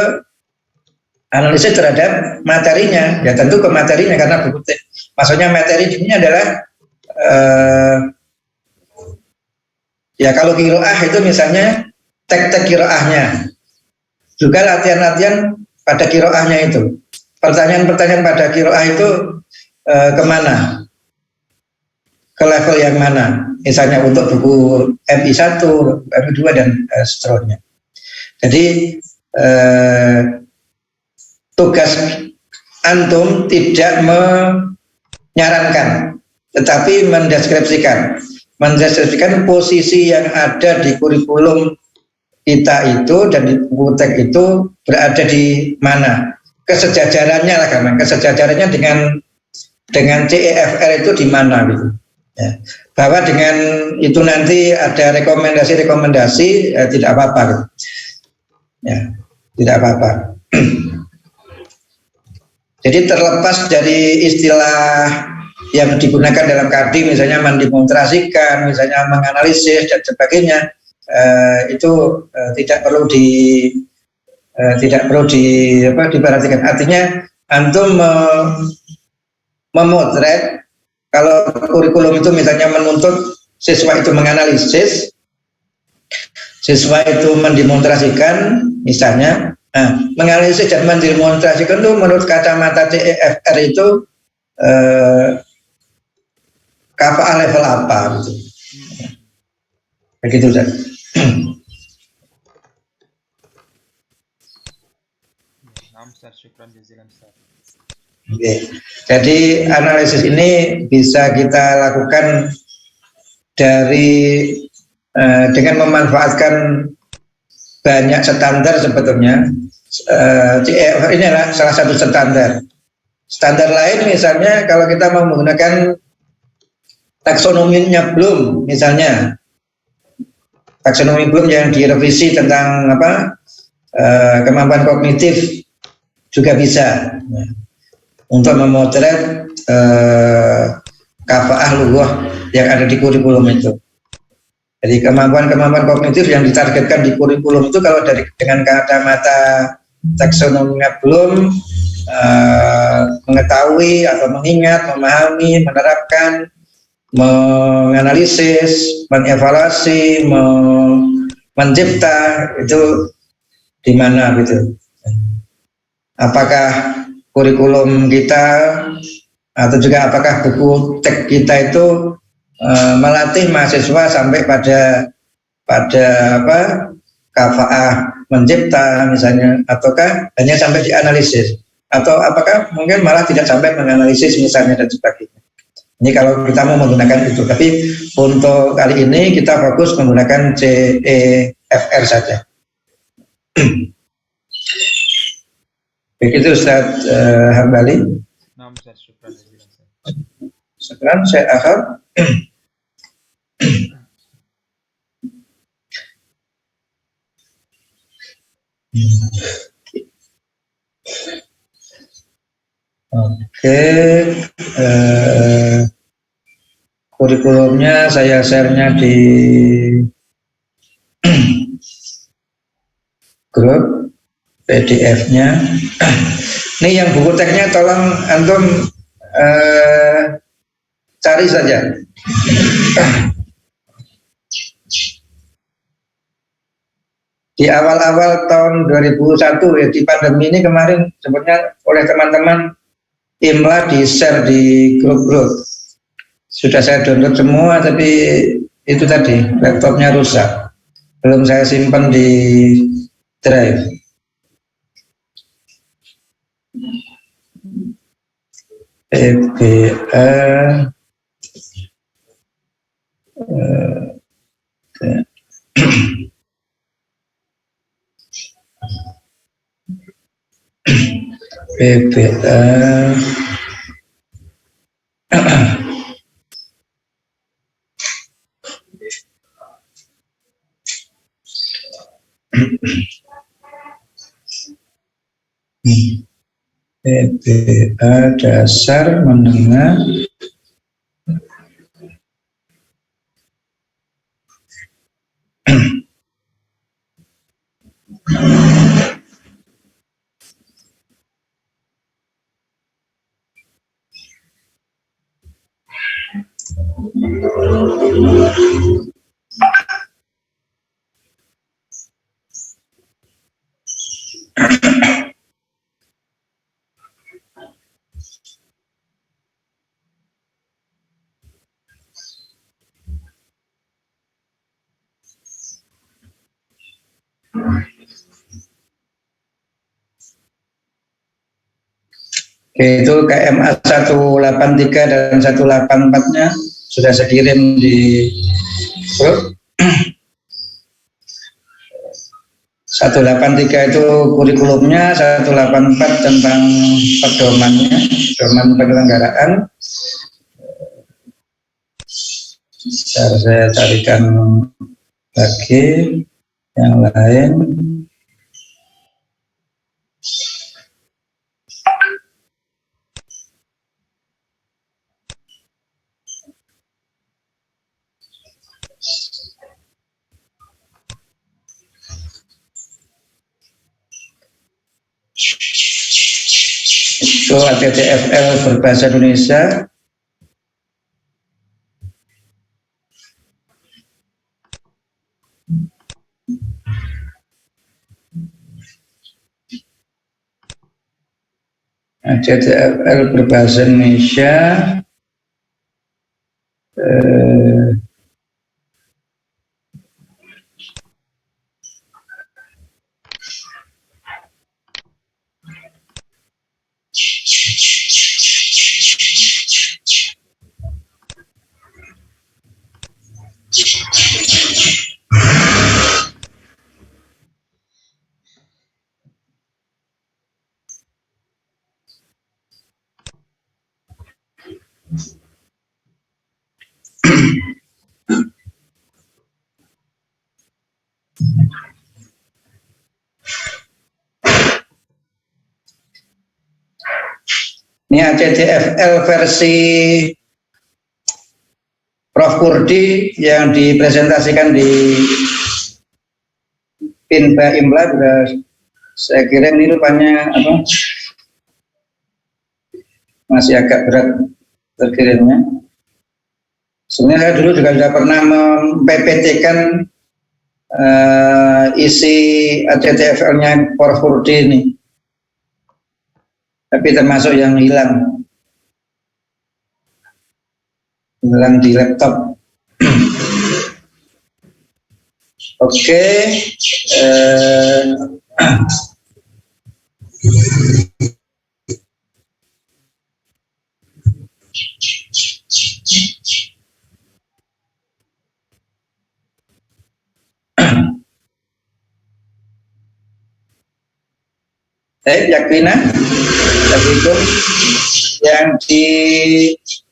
analisis terhadap materinya, ya tentu ke materinya, karena buku teks maksudnya materi ini adalah ya kalau kiroah itu misalnya tek-tek kiroahnya, juga latihan-latihan pada kiroahnya itu, pertanyaan-pertanyaan pada kiroah itu kemana, ke level yang mana, misalnya untuk buku MI1, MI2 dan seterusnya. Jadi tugas antum tidak menyarankan, tetapi mendeskripsikan posisi yang ada di kurikulum kita itu dan di buku teks itu berada di mana, kesejajarannya lah, karena kesejajarannya dengan CEFR itu di mana gitu. Ya, bahwa dengan itu nanti ada rekomendasi tidak apa-apa gitu. Ya, tidak apa-apa. Jadi terlepas dari istilah yang digunakan dalam KD, misalnya mendemonstrasikan, misalnya menganalisis dan sebagainya, itu tidak perlu diperhatikan. Artinya antum memotret. Kalau kurikulum itu misalnya menuntut siswa itu menganalisis, siswa itu mendemonstrasikan, misalnya, menganalisis dan mendemonstrasikan itu menurut kacamata CEFR itu KPA level apa gitu. Begitu Ustaz. Naam Ustaz, syukran jazilan Ustaz. Oke. Jadi analisis ini bisa kita lakukan dari dengan memanfaatkan banyak standar sebetulnya. CEFR ini adalah salah satu standar. Standar lain misalnya kalau kita mau menggunakan taksonominya belum, misalnya taksonomi belum yang direvisi tentang kemampuan kognitif juga bisa untuk memotret kafa'ah lughah yang ada di kurikulum itu. Jadi kemampuan-kemampuan kognitif yang ditargetkan di kurikulum itu kalau dengan kacamata taksonominya belum mengetahui atau mengingat, memahami, menerapkan, menganalisis, mengevaluasi, mencipta, itu di mana gitu. Apakah kurikulum kita atau juga apakah buku teks kita itu melatih mahasiswa sampai pada kafa'ah mencipta misalnya, ataukah hanya sampai dianalisis, atau apakah mungkin malah tidak sampai menganalisis misalnya dan sebagainya. Ini kalau kita mau menggunakan itu, tapi untuk kali ini kita fokus menggunakan CEFR saja. Begitu Ustaz Hambali. Naam Ustaz, syukran jazilan Ustaz. Sekarang saya akan Oke, kurikulumnya saya share-nya di grup PDF-nya. Ini yang buku teksnya tolong antum cari saja. Di awal-awal tahun 2001 ya, di pandemi ini kemarin sebenarnya oleh teman-teman IMLA di share di grup-grup. Sudah saya download semua, tapi itu tadi laptopnya rusak, belum saya simpan di drive. PBA PBA PBA dasar menengah itu KMA 183 dan 184-nya sudah saya kirim di grup. 183 itu kurikulumnya, 184 tentang pedomannya, pedoman penyelenggaraan. Saya carikan lagi yang lain. Itu untuk ACTFL berbahasa Indonesia. ACTFL berbahasa Indonesia. Ini ACTFL versi Prof. Kurdi yang dipresentasikan di Pinba Imla juga saya kira ini rupanya masih agak berat terkirimnya. Sebenarnya saya dulu juga sudah pernah mem-PPT-kan isi ACTFL-nya Prof. Kurdi ini, tapi termasuk yang hilang di laptop. Oke. Yakina, itu yang di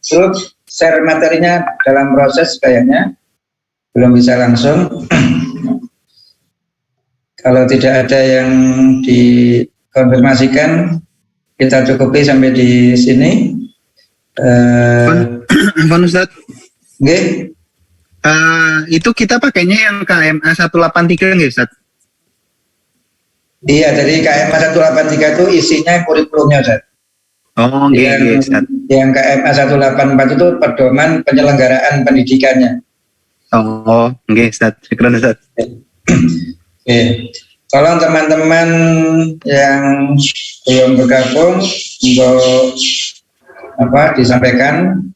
grup share materinya dalam proses kayaknya belum bisa langsung. Kalau tidak ada yang dikonfirmasikan, kita cukupi sampai di sini. Ustaz. Okay. Itu kita pakainya yang KMA 183 nggak Ustaz? Iya, jadi KMA 183 itu isinya kurikulumnya, Ustaz. Oh, yang KMA 184 itu pedoman penyelenggaraan pendidikannya. Oh, nggih, Ustaz. Syukran, Ustaz. Oke. Tolong teman-teman yang belum bergabung untuk disampaikan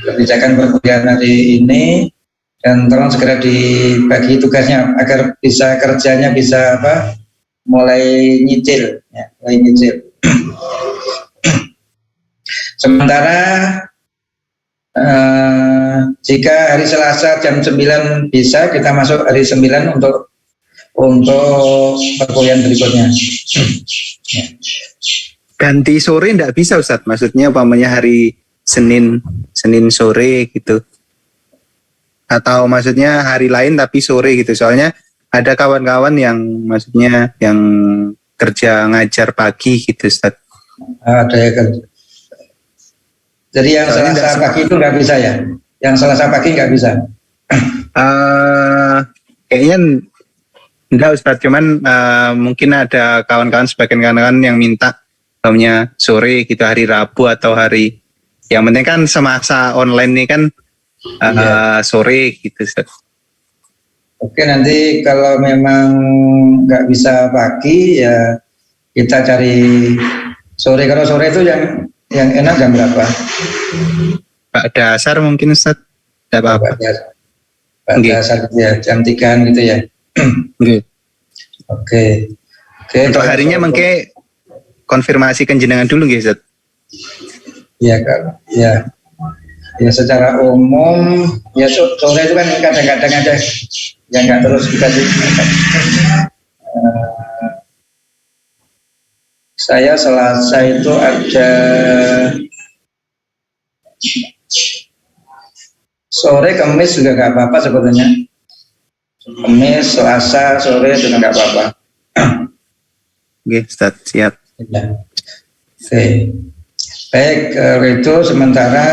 kebijakan perkuliahan hari ini, dan tolong segera dibagi tugasnya agar bisa kerjanya bisa mulai nyicil ya, Sementara jika hari Selasa jam 9 bisa, kita masuk hari 9 untuk perkuliahan berikutnya. Ganti sore enggak bisa, Ustaz? Maksudnya umpamanya hari Senin sore gitu. Atau maksudnya hari lain tapi sore gitu. Soalnya ada kawan-kawan yang maksudnya yang kerja ngajar pagi gitu, Ustaz. Ada ya kan. Jadi yang Selasa pagi itu nggak bisa ya? Yang Selasa pagi nggak bisa? Kayaknya enggak, Ustaz. Cuman mungkin ada kawan-kawan, sebagian kawan-kawan yang minta umpamanya sore gitu, hari Rabu atau hari, yang penting kan semasa online ini kan sore gitu, Ustaz. Oke, nanti kalau memang nggak bisa pagi ya kita cari sore. Kalau sore itu yang enak jam berapa? Pak dasar mungkin, Ustaz. Tidak apa-apa. Pak dasar ya, jam 3 gitu ya. Oke. Untuk harinya mungkin konfirmasikan jenengan dulu nggih, Ustaz. Iya, Kak. Ya. Ya secara umum ya sore itu kan kadang-kadang ada yang nggak terus kita saya Selasa itu ada sore, Kamis juga nggak apa-apa sebetulnya. Kamis, Selasa, sore juga nggak apa-apa. Oke, Ustaz, siap. Ya. Oke. Baik, kalau itu sementara